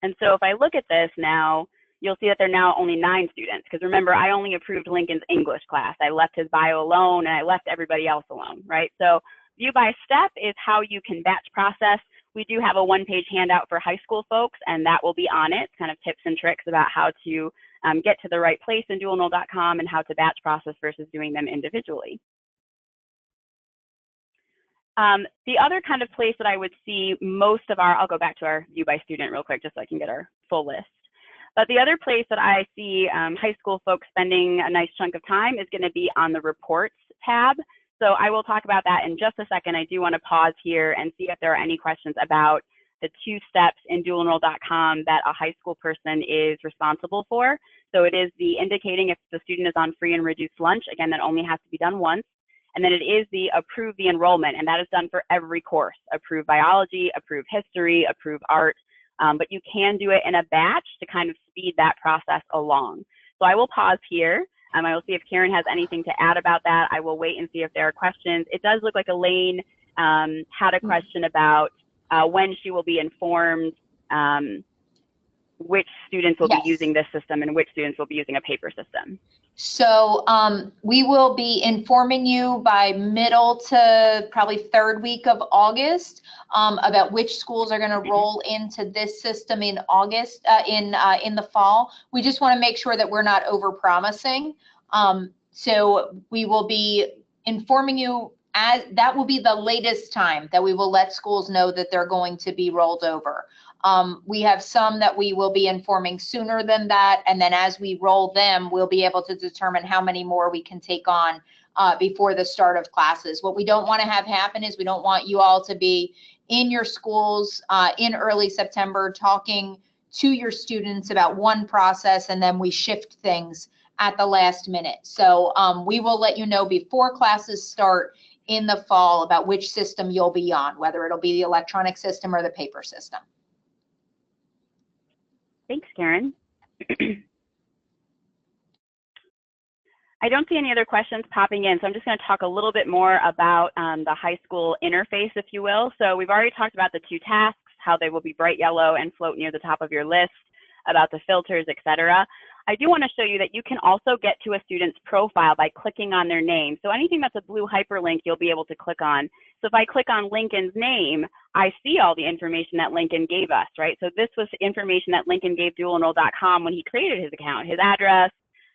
And so if I look at this now, you'll see that there are now only 9 students, because remember, I only approved Lincoln's English class. I left his bio alone and I left everybody else alone, right? So view by step is how you can batch process. We do have a 1-page handout for high school folks, and that will be on it, kind of tips and tricks about how to get to the right place in dualenroll.com and how to batch process versus doing them individually. The other kind of place that I would see most of our, I'll go back to our view by student real quick just so I can get our full list. But the other place that I see high school folks spending a nice chunk of time is going to be on the reports tab. So I will talk about that in just a second. I do want to pause here and see if there are any questions about the 2 steps in dualenroll.com that a high school person is responsible for. So it is the indicating if the student is on free and reduced lunch. Again, that only has to be done once. And then it is the approve the enrollment, and that is done for every course. Approve biology, approve history, approve art. But you can do it in a batch to kind of speed that process along. So I will pause here. I will see if Karen has anything to add about that. I will wait and see if there are questions. It does look like Elaine had a question about when she will be informed which students will be using this system and which students will be using a paper system. So we will be informing you by middle to probably 3rd week of August about which schools are going to roll into this system in August, in the fall. We just want to make sure that we're not over-promising. So we will be informing you, as that will be the latest time that we will let schools know that they're going to be rolled over. We have some that we will be informing sooner than that, and then as we roll them, we'll be able to determine how many more we can take on before the start of classes. What we don't want to have happen is we don't want you all to be in your schools in early September talking to your students about one process, and then we shift things at the last minute. So we will let you know before classes start in the fall about which system you'll be on, whether it'll be the electronic system or the paper system. Thanks, Karen. I don't see any other questions popping in, so I'm just going to talk a little bit more about the high school interface, if you will. So we've already talked about the 2 tasks, how they will be bright yellow and float near the top of your list, about the filters, etc. I do want to show you that you can also get to a student's profile by clicking on their name. So anything that's a blue hyperlink, you'll be able to click on. So if I click on Lincoln's name, I see all the information that Lincoln gave us, right? So this was information that Lincoln gave dualenroll.com when he created his account, his address,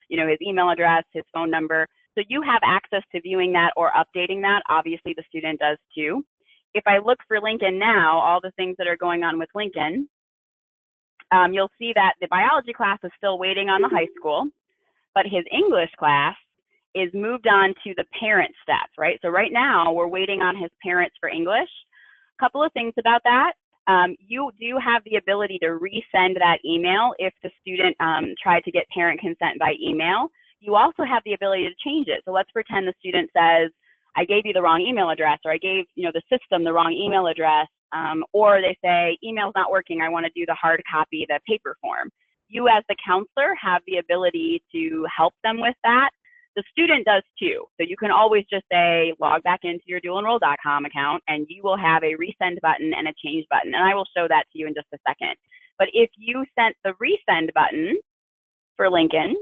you know, his email address, his phone number. So you have access to viewing that or updating that. Obviously, the student does too. If I look for Lincoln now, all the things that are going on with Lincoln, you'll see that the biology class is still waiting on the high school, but his English class is moved on to the parent steps, right? So right now we're waiting on his parents for English. A couple of things about that. You do have the ability to resend that email if the student tried to get parent consent by email. You also have the ability to change it. So let's pretend the student says, I gave you the wrong email address, or I gave the system the wrong email address. Or they say, email's not working, I want to do the hard copy, the paper form. You as the counselor have the ability to help them with that. The student does too. So you can always just say, log back into your dualenroll.com account, and you will have a resend button and a change button. And I will show that to you in just a second. But if you sent the resend button for Lincoln,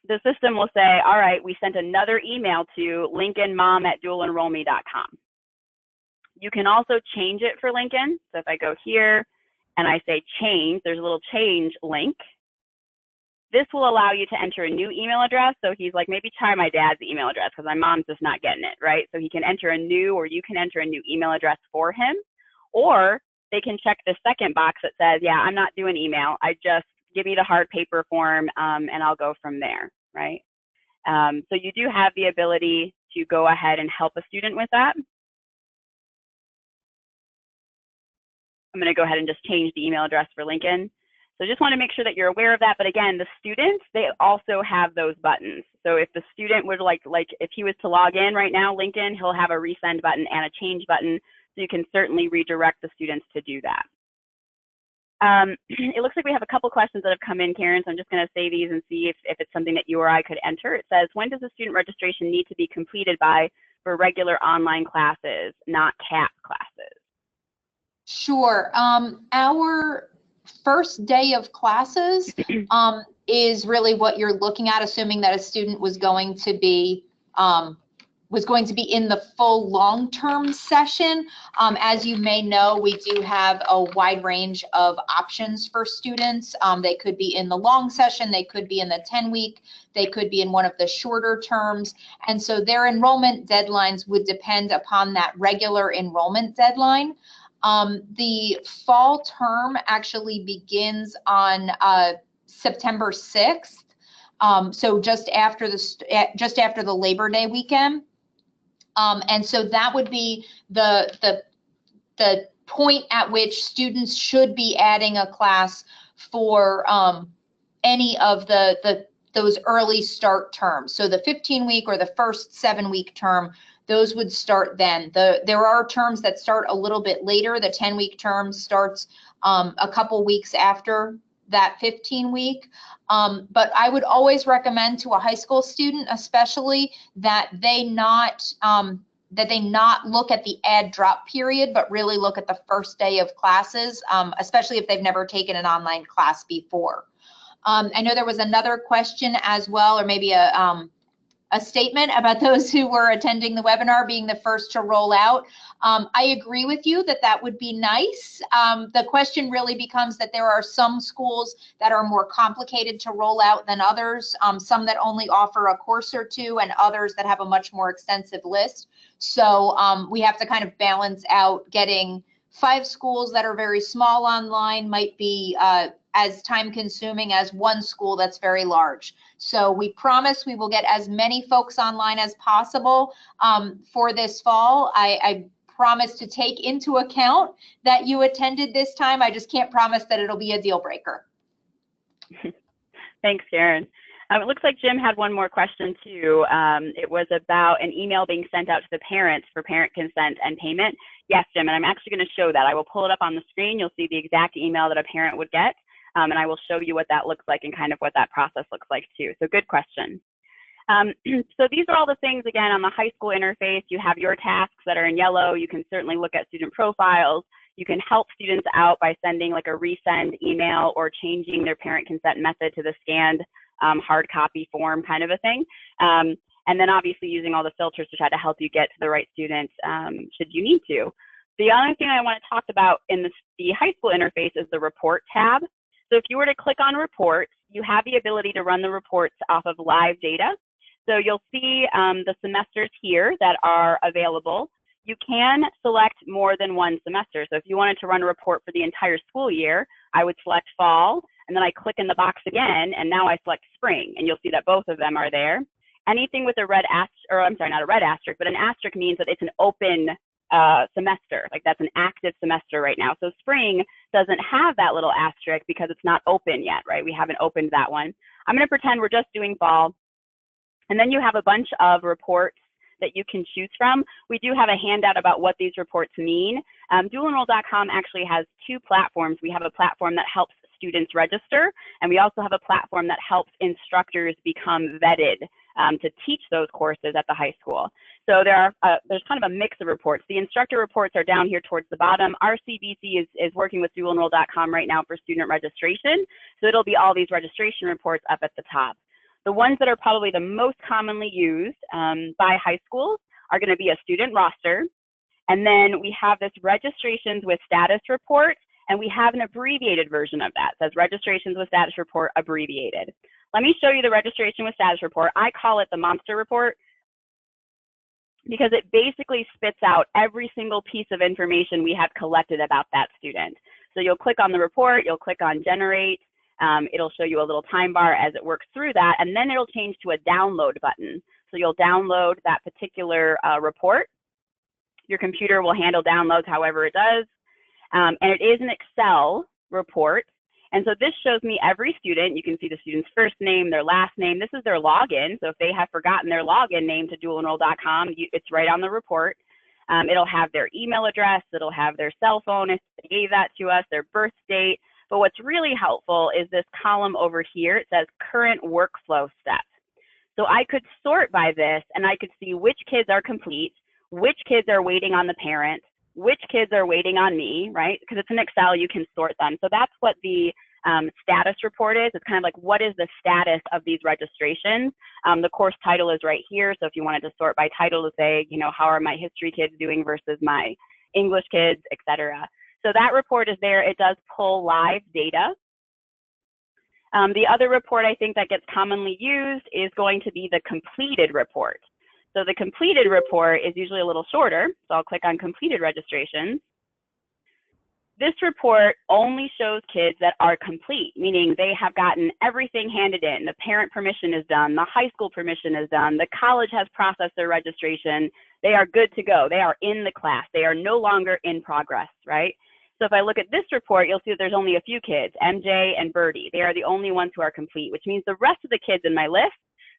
the system will say, all right, we sent another email to lincolnmom@dualenrollme.com. You can also change it for Lincoln. So if I go here and I say change, there's a little change link. This will allow you to enter a new email address. So he's like, maybe try my dad's email address because my mom's just not getting it, right? So he can enter a new, or you can enter a new email address for him. Or they can check the second box that says, yeah, I'm not doing email. I just give me the hard paper form and I'll go from there, right? So you do have the ability to go ahead and help a student with that. I'm going to go ahead and just change the email address for Lincoln. So just want to make sure that you're aware of that. But again, the students, they also have those buttons. So if the student would like if he was to log in right now, Lincoln, he'll have a resend button and a change button. So you can certainly redirect the students to do that. It looks like we have a couple questions that have come in, Karen. So I'm just going to say these and see if it's something that you or I could enter. It says, when does the student registration need to be completed by for regular online classes, not CAP classes? Sure. Our first day of classes is really what you're looking at, assuming that a student was going to be was going to be in the full long-term session. As you may know, we do have a wide range of options for students. They could be in the long session, they could be in the 10-week, they could be in one of the shorter terms. And so their enrollment deadlines would depend upon that regular enrollment deadline. The fall term actually begins on September 6th. So just after the Labor Day weekend. And so that would be the point at which students should be adding a class for any of those early start terms. So the 15-week or the first 7-week term, those would start then. There are terms that start a little bit later. The 10-week term starts a couple weeks after that 15-week. But I would always recommend to a high school student, especially, that they not look at the add drop period, but really look at the first day of classes, especially if they've never taken an online class before. I know there was another question as well, or maybe a statement about those who were attending the webinar being the first to roll out. I agree with you that that would be nice. The question really becomes that there are some schools that are more complicated to roll out than others, some that only offer a course or two, and others that have a much more extensive list. So we have to kind of balance out. Getting 5 schools that are very small online might be as time consuming as one school that's very large. So we promise we will get as many folks online as possible for this fall. I promise to take into account that you attended this time. I just can't promise that it'll be a deal breaker. Thanks, Karen. It looks like Jim had one more question too. It was about an email being sent out to the parents for parent consent and payment. Yes, Jim, and I'm actually going to show that. I will pull it up on the screen. You'll see the exact email that a parent would get. And I will show you what that looks like and kind of what that process looks like too. So good question. So these are all the things, again, on the high school interface. You have your tasks that are in yellow. You can certainly look at student profiles. You can help students out by sending like a resend email or changing their parent consent method to the scanned hard copy form kind of a thing. And then obviously using all the filters to try to help you get to the right students should you need to. The other thing I want to talk about in the high school interface is the report tab. So if you were to click on reports, you have the ability to run the reports off of live data. So you'll see the semesters here that are available. You can select more than one semester. So if you wanted to run a report for the entire school year, I would select fall, and then I click in the box again, and now I select spring, and you'll see that both of them are there. Anything with a red asterisk, or I'm sorry, not a red asterisk, but an asterisk means that it's an open semester, like that's an active semester right now. So spring doesn't have that little asterisk because it's not open yet, right? We haven't opened that one. I'm going to pretend we're just doing fall. And then you have a bunch of reports that you can choose from. We do have a handout about what these reports mean. Dualenroll.com actually has 2 platforms. We have a platform that helps students register, and we also have a platform that helps instructors become vetted to teach those courses at the high school. So there's kind of a mix of reports. The instructor reports are down here towards the bottom. RCBC is working with Dualenroll.com right now for student registration. So it'll be all these registration reports up at the top. The ones that are probably the most commonly used by high schools are going to be a student roster. And then we have this registrations with status report, and we have an abbreviated version of that. It says registrations with status report abbreviated. Let me show you the registration with status report. I call it the monster report because it basically spits out every single piece of information we have collected about that student. So you'll click on the report, you'll click on generate, it'll show you a little time bar as it works through that, and then it'll change to a download button. So you'll download that particular report. Your computer will handle downloads however it does. And it is an Excel report. And so this shows me every student. You can see the student's first name, their last name. This is their login. So if they have forgotten their login name to dualenroll.com, it's right on the report. It'll have their email address. It'll have their cell phone if they gave that to us, their birth date. But what's really helpful is this column over here. It says current workflow steps. So I could sort by this, and I could see which kids are complete, which kids are waiting on the parent, which kids are waiting on me, right? Because it's in Excel, you can sort them. So that's what the status report is. It's kind of like, what is the status of these registrations? The course title is right here. So if you wanted to sort by title to say, you know, how are my history kids doing versus my English kids, etc. So that report is there. It does pull live data. The other report I think that gets commonly used is going to be the completed report. So the completed report is usually a little shorter. So I'll click on completed registrations. This report only shows kids that are complete, meaning they have gotten everything handed in. The parent permission is done. The high school permission is done. The college has processed their registration. They are good to go. They are in the class. They are no longer in progress, right? So if I look at this report, you'll see that there's only a few kids, MJ and Birdie. They are the only ones who are complete, which means the rest of the kids in my list,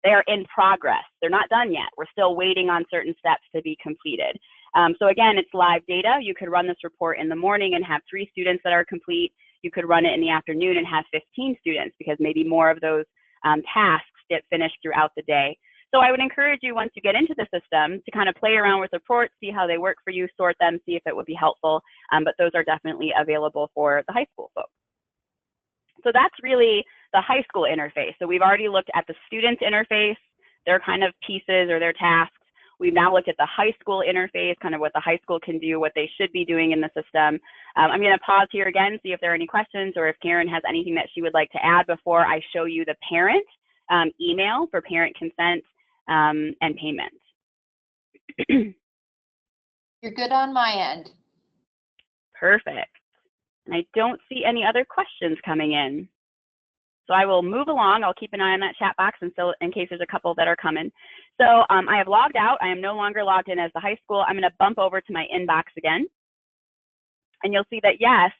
they are in progress. They're not done yet. We're still waiting on certain steps to be completed. So again, it's live data. You could run this report in the morning and have 3 students that are complete. You could run it in the afternoon and have 15 students because maybe more of those tasks get finished throughout the day. So I would encourage you, once you get into the system, to kind of play around with reports, see how they work for you, sort them, see if it would be helpful. But those are definitely available for the high school folks. So that's really the high school interface. So we've already looked at the students interface, their kind of pieces or their tasks. We've now looked at the high school interface, kind of what the high school can do, what they should be doing in the system. I'm going to pause here again, see if there are any questions or if Karen has anything that she would like to add before I show you the parent email for parent consent and payment. You're good on my end. Perfect. And I don't see any other questions coming in. So I will move along. I'll keep an eye on that chat box in case there's a couple that are coming. So I have logged out. I am no longer logged in as the high school. I'm going to bump over to my inbox again. And you'll see that, yes,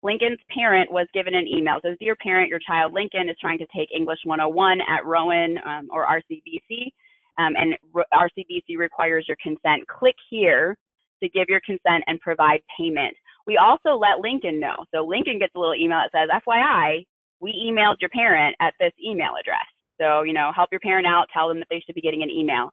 Lincoln's parent was given an email. It says, dear parent, your child Lincoln is trying to take English 101 at Rowan or RCBC. And RCBC requires your consent. Click here to give your consent and provide payment. We also let Lincoln know. So Lincoln gets a little email that says, FYI, we emailed your parent at this email address. So, you know, help your parent out, tell them that they should be getting an email.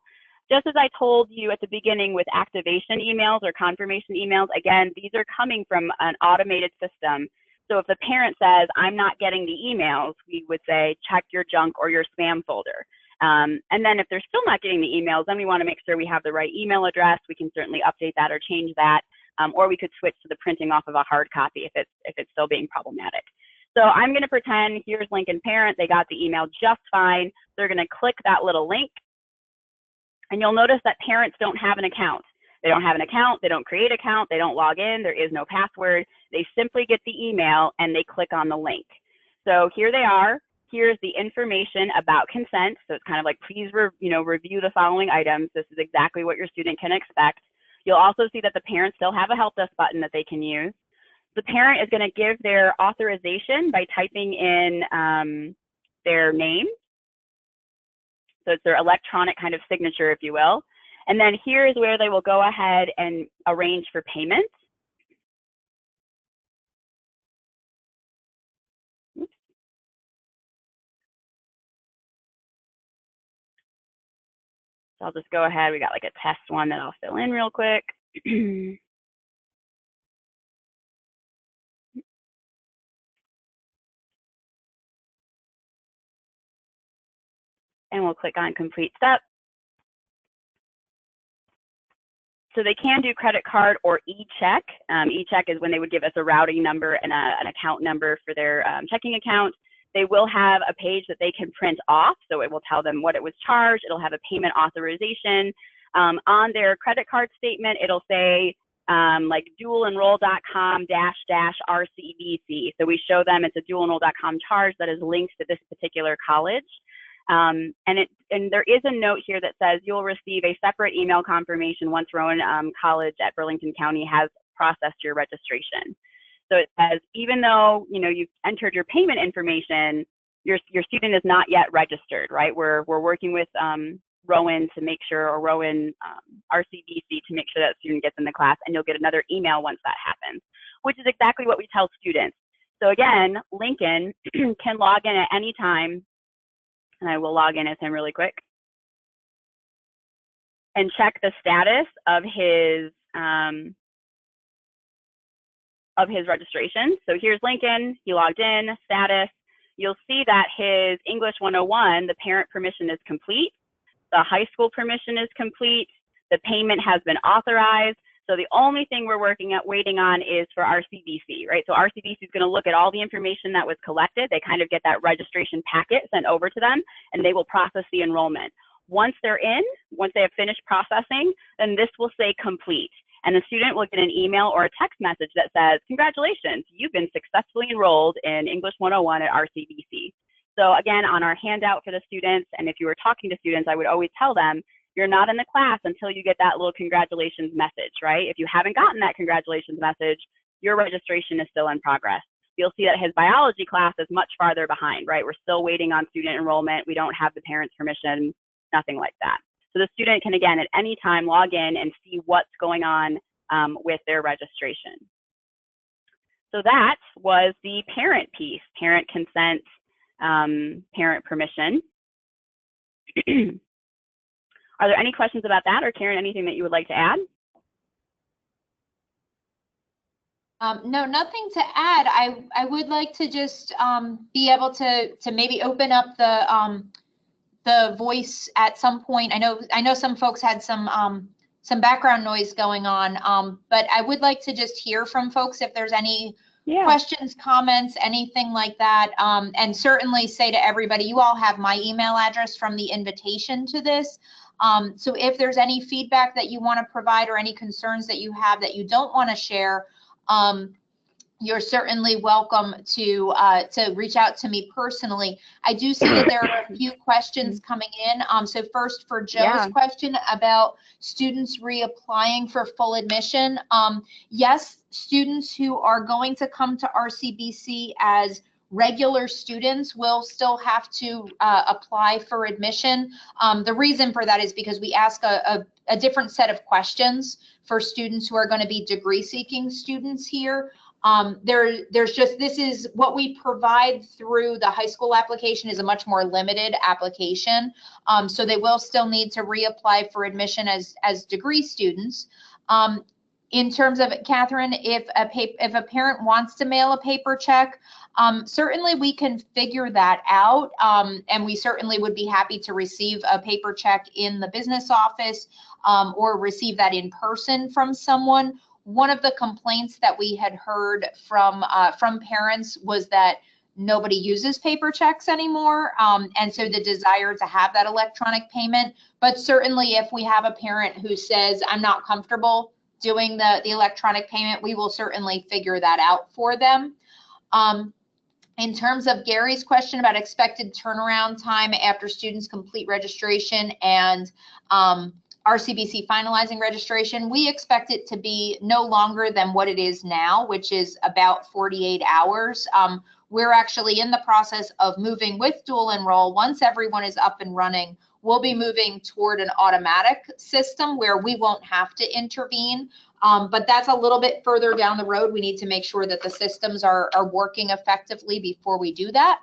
Just as I told you at the beginning with activation emails or confirmation emails, again, these are coming from an automated system. So if the parent says, I'm not getting the emails, we would say, check your junk or your spam folder. And then if they're still not getting the emails, then we want to make sure we have the right email address. We can certainly update that or change that. Or we could switch to the printing off of a hard copy if it's still being problematic. So I'm going to pretend here's Lincoln parent. They got the email just fine. They're going to click that little link. And you'll notice that parents don't have an account. They don't have an account. They don't create an account. They don't log in. There is no password. They simply get the email and they click on the link. So here they are. Here's the information about consent. So it's kind of like, please review the following items. This is exactly what your student can expect. You'll also see that the parents still have a help desk button that they can use. The parent is going to give their authorization by typing in their name. So it's their electronic kind of signature, if you will. And then here is where they will go ahead and arrange for payment. Oops. So I'll just go ahead. We got like a test one that I'll fill in real quick. And we'll click on complete step. So they can do credit card or e-check. E-check is when they would give us a routing number and an account number for their checking account. They will have a page that they can print off. So it will tell them what it was charged. It'll have a payment authorization. On their credit card statement, it'll say like dualenroll.com --RCBC. So we show them it's a dualenroll.com charge that is linked to this particular college. And there is a note here that says you'll receive a separate email confirmation once Rowan College at Burlington County has processed your registration. So it says, even though you've entered your payment information, your student is not yet registered, right? We're working with Rowan to make sure, or Rowan RCBC to make sure that student gets in the class, and you'll get another email once that happens, which is exactly what we tell students. So again, Lincoln can log in at any time. And I will log in as him really quick and check the status of his of his registration. So here's Lincoln, he logged in, status. You'll see that his English 101, the parent permission is complete. The high school permission is complete. The payment has been authorized. So the only thing we're waiting on is for RCBC, right? So RCBC is going to look at all the information that was collected. They kind of get that registration packet sent over to them, and they will process the enrollment. Once they're in, once they have finished processing, then this will say complete. And the student will get an email or a text message that says, congratulations, you've been successfully enrolled in English 101 at RCBC. So again, on our handout for the students, and if you were talking to students, I would always tell them, you're not in the class until you get that little congratulations message, right? If you haven't gotten that congratulations message, your registration is still in progress. You'll see that his biology class is much farther behind, right? We're still waiting on student enrollment. We don't have the parents' permission, nothing like that. So the student can, again, at any time log in and see what's going on with their registration. So that was the parent piece, parent consent, parent permission. Are there any questions about that, or Karen, anything that you would like to add? No, nothing to add. I would like to just be able to maybe open up the voice at some point. I know some folks had some background noise going on, but I would like to just hear from folks if there's any questions, comments, anything like that. And certainly say to everybody, you all have my email address from the invitation to this. So if there's any feedback that you want to provide or any concerns that you have that you don't want to share, you're certainly welcome to reach out to me personally. I do see that there are a few questions coming in. So first, for Joe's question about students reapplying for full admission. Yes, students who are going to come to RCBC as regular students will still have to apply for admission. The reason for that is because we ask a different set of questions for students who are going to be degree seeking students here. There's just, this is what we provide through the high school application is a much more limited application. So they will still need to reapply for admission as degree students. In terms of, Catherine, if a parent wants to mail a paper check, certainly we can figure that out. And we certainly would be happy to receive a paper check in the business office or receive that in person from someone. One of the complaints that we had heard from parents was that nobody uses paper checks anymore. And so the desire to have that electronic payment, but certainly if we have a parent who says, I'm not comfortable doing the electronic payment, we will certainly figure that out for them. In terms of Gary's question about expected turnaround time after students complete registration and RCBC finalizing registration, we expect it to be no longer than what it is now, which is about 48 hours. We're actually in the process of moving with dual enroll. Once everyone is up and running, we'll be moving toward an automatic system where we won't have to intervene. But that's a little bit further down the road. We need to make sure that the systems are working effectively before we do that.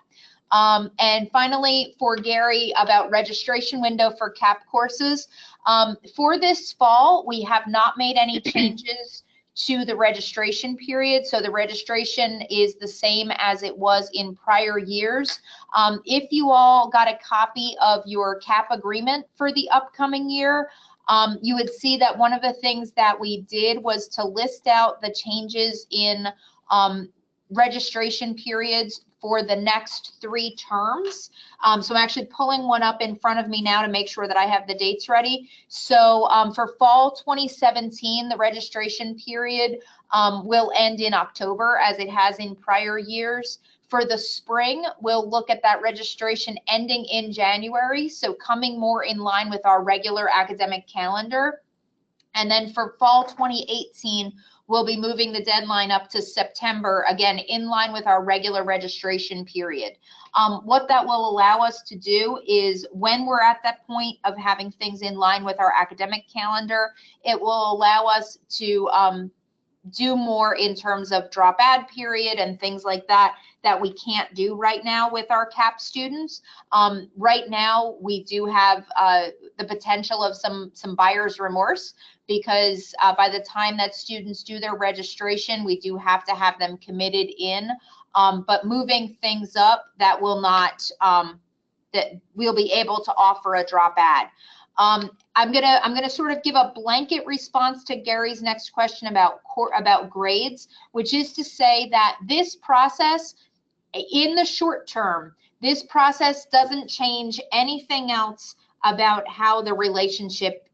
And finally, for Gary, about registration window for CAP courses. For this fall, we have not made any changes to the registration period. So the registration is the same as it was in prior years. If you all got a copy of your CAP agreement for the upcoming year, you would see that one of the things that we did was to list out the changes in registration periods for the next 3 terms. So I'm actually pulling one up in front of me now to make sure that I have the dates ready. So for fall 2017, the registration period will end in October as it has in prior years. For the spring, we'll look at that registration ending in January, so coming more in line with our regular academic calendar. And then for fall 2018, we'll be moving the deadline up to September, again, in line with our regular registration period. What that will allow us to do is when we're at that point of having things in line with our academic calendar, it will allow us to do more in terms of drop add period and things like that we can't do right now with our CAP students. Right now, we do have the potential of some buyer's remorse because by the time that students do their registration, we do have to have them committed in. But moving things up, that will not, that we'll be able to offer a drop add. I'm gonna sort of give a blanket response to Gary's next question about grades, which is to say that this process, in the short term, this process doesn't change anything else about how the relationship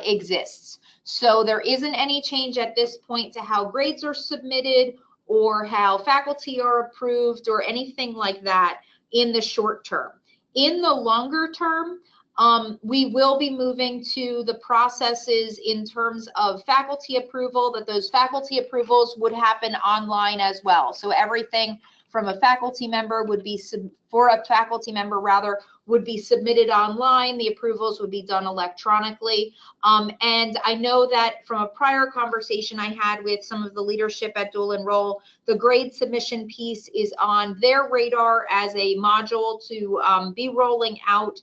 exists. So there isn't any change at this point to how grades are submitted or how faculty are approved or anything like that in the short term. In the longer term, we will be moving to the processes in terms of faculty approval, that those faculty approvals would happen online as well. So everything from a faculty member would be, would be submitted online. The approvals would be done electronically. And I know that from a prior conversation I had with some of the leadership at Dual Enroll, the grade submission piece is on their radar as a module to be rolling out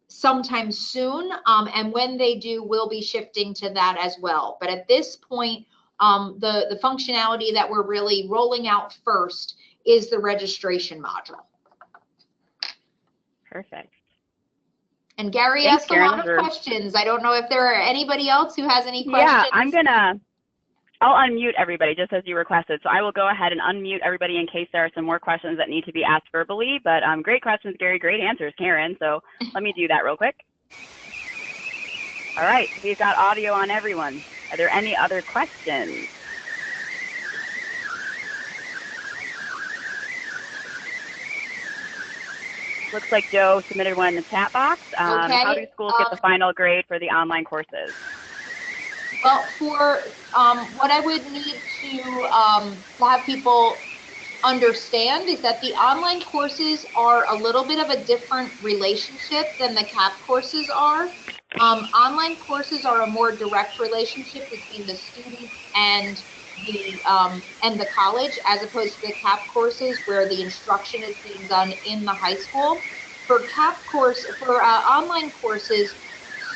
sometime soon, and when they do, we'll be shifting to that as well. But at this point, the functionality that we're really rolling out first is the registration module. Perfect. And Gary Thanks, asked a lot of questions. I don't know if there are anybody else who has any questions. Yeah, I'll unmute everybody just as you requested. So I will go ahead and unmute everybody in case there are some more questions that need to be asked verbally. But great questions, Gary. Great answers, Karen. So let me do that real quick. All right, we've got audio on everyone. Are there any other questions? Looks like Joe submitted one in the chat box. Okay. How do schools get the final grade for the online courses? Well, for what I would need to have people understand is that the online courses are a little bit of a different relationship than the CAP courses are. Online courses are a more direct relationship between the student and the college, as opposed to the CAP courses where the instruction is being done in the high school. For online courses,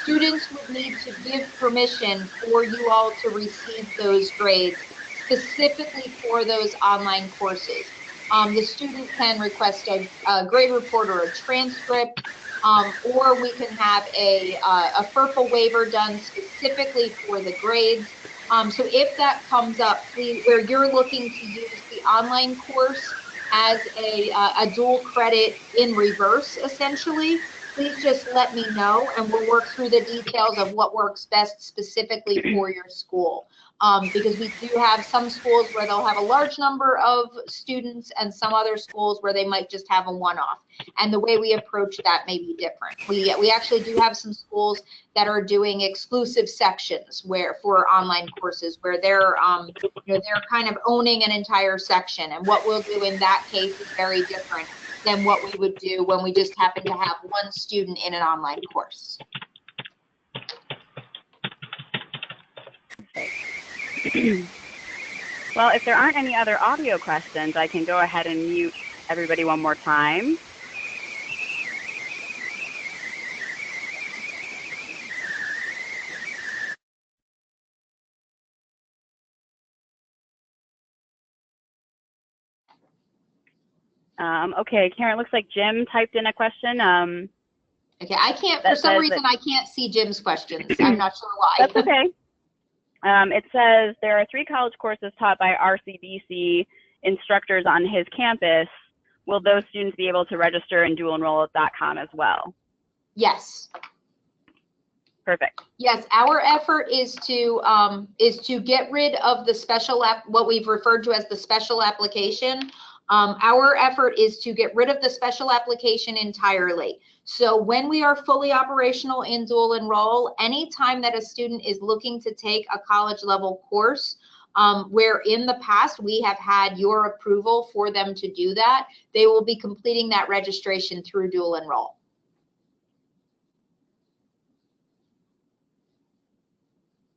students would need to give permission for you all to receive those grades specifically for those online courses. The student can request a grade report or a transcript, or we can have a FERPA waiver done specifically for the grades. So if that comes up, where you're looking to use the online course as a dual credit in reverse, essentially, please just let me know and we'll work through the details of what works best specifically for your school. Because we do have some schools where they'll have a large number of students and some other schools where they might just have a one-off. And the way we approach that may be different. We actually do have some schools that are doing exclusive sections for online courses where they're they're kind of owning an entire section. And what we'll do in that case is very different than what we would do when we just happen to have one student in an online course. Well, if there aren't any other audio questions, I can go ahead and mute everybody one more time. Okay, Karen, looks like Jim typed in a question. Okay, I can't, for some reason, I can't see Jim's questions. I'm not sure why. That's okay. It says there are 3 college courses taught by RCBC instructors on his campus. Will those students be able to register in dualenroll.com as well? Yes. Perfect. Yes, our effort is to get rid of the special what we've referred to as the special application. Our effort is to get rid of the special application entirely. So when we are fully operational in Dual Enroll, anytime that a student is looking to take a college level course, where in the past we have had your approval for them to do that, they will be completing that registration through Dual Enroll.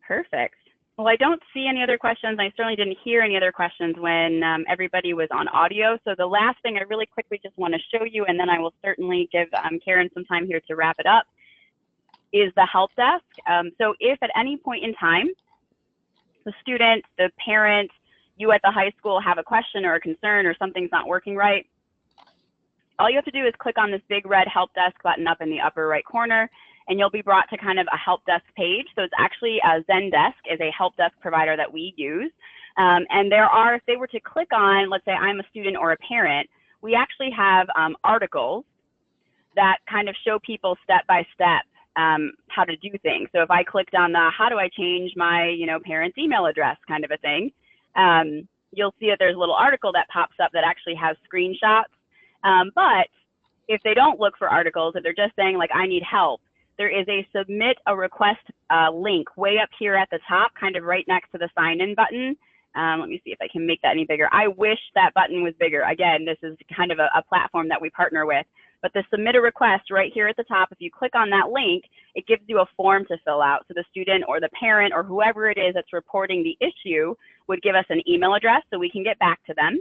Perfect. Well, I don't see any other questions. I certainly didn't hear any other questions when everybody was on audio. So the last thing I really quickly just want to show you, and then I will certainly give Karen some time here to wrap it up, is the help desk. So if at any point in time, the student, the parent, you at the high school have a question or a concern or something's not working right, all you have to do is click on this big red help desk button up in the upper right corner, and you'll be brought to kind of a help desk page. So it's actually Zendesk is a help desk provider that we use. And there are, if they were to click on, let's say I'm a student or a parent, we actually have articles that kind of show people step by step how to do things. So if I clicked on the how do I change my parent's email address kind of a thing, you'll see that there's a little article that pops up that actually has screenshots. But if they don't look for articles, if they're just saying like, I need help, there is a submit a request link way up here at the top, kind of right next to the sign in button. Let me see if I can make that any bigger. I wish that button was bigger. Again, this is kind of a platform that we partner with, but the submit a request right here at the top, if you click on that link, it gives you a form to fill out. So the student or the parent or whoever it is that's reporting the issue would give us an email address so we can get back to them.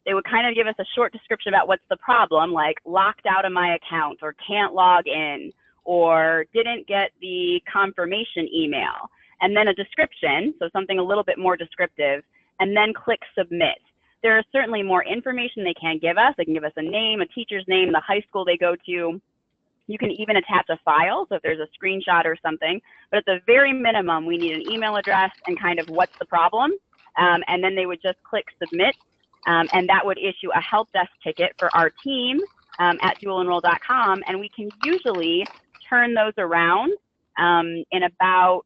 They would kind of give us a short description about what's the problem, like locked out of my account or can't log in or didn't get the confirmation email, and then a description, so something a little bit more descriptive, and then click submit. There is certainly more information they can give us. They can give us a name, a teacher's name, the high school they go to. You can even attach a file, so if there's a screenshot or something, but at the very minimum, we need an email address and kind of what's the problem, and then they would just click submit. And that would issue a help desk ticket for our team at dualenroll.com, and we can usually turn those around in about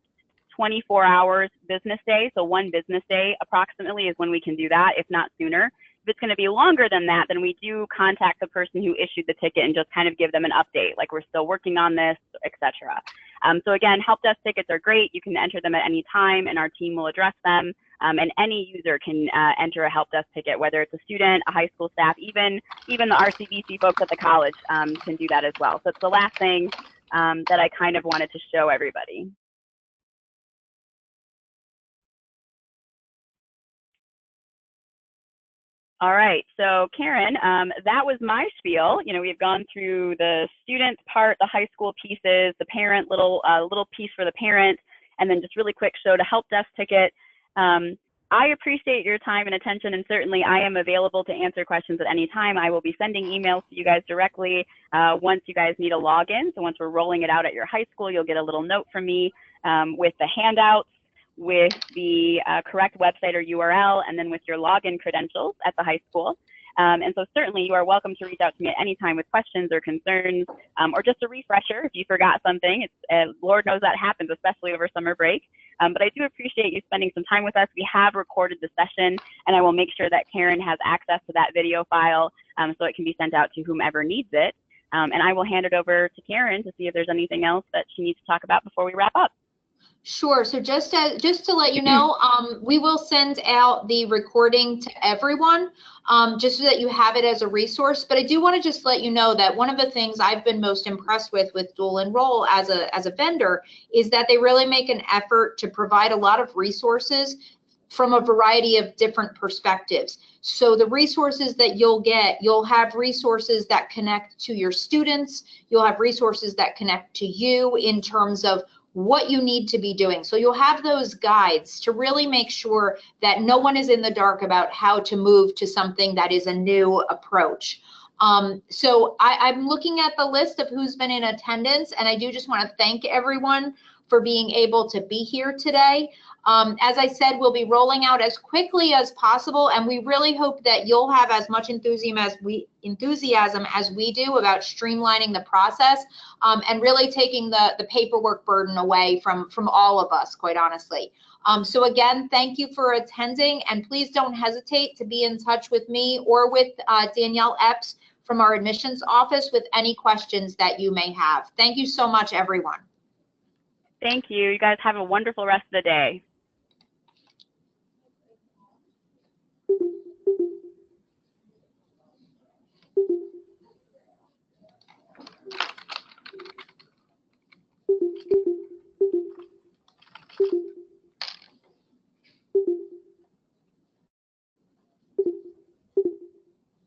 24 hours business day. So one business day approximately is when we can do that, if not sooner. If it's going to be longer than that, then we do contact the person who issued the ticket and just kind of give them an update, like we're still working on this, etc. So again, help desk tickets are great. You can enter them at any time, and our team will address them. And any user can enter a help desk ticket, whether it's a student, a high school staff, even the RCBC folks at the college can do that as well. So it's the last thing that I kind of wanted to show everybody. All right, so Karen, that was my spiel. We've gone through the student part, the high school pieces, the parent, little piece for the parent, and then just really quick showed a help desk ticket. I appreciate your time and attention, and certainly I am available to answer questions at any time. I will be sending emails to you guys directly once you guys need a login. So once we're rolling it out at your high school, you'll get a little note from me with the handouts, with the correct website or URL, and then with your login credentials at the high school. And so certainly you are welcome to reach out to me at any time with questions or concerns, or just a refresher if you forgot something. Lord knows that happens, especially over summer break. But I do appreciate you spending some time with us. We have recorded the session, and I will make sure that Karen has access to that video file so it can be sent out to whomever needs it. And I will hand it over to Karen to see if there's anything else that she needs to talk about before we wrap up. Sure. So just to let you know, we will send out the recording to everyone, just so that you have it as a resource. But I do want to just let you know that one of the things I've been most impressed with Dual Enroll as a vendor is that they really make an effort to provide a lot of resources from a variety of different perspectives. So the resources that you'll have resources that connect to your students. You'll have resources that connect to you in terms of what you need to be doing. So you'll have those guides to really make sure that no one is in the dark about how to move to something that is a new approach. So I'm looking at the list of who's been in attendance, and I do just want to thank everyone for being able to be here today. As I said, we'll be rolling out as quickly as possible, and we really hope that you'll have as much enthusiasm as we do about streamlining the process and really taking the paperwork burden away from all of us, quite honestly. So again, thank you for attending, and please don't hesitate to be in touch with me or with Danielle Epps from our admissions office with any questions that you may have. Thank you so much, everyone. Thank you. You guys have a wonderful rest of the day.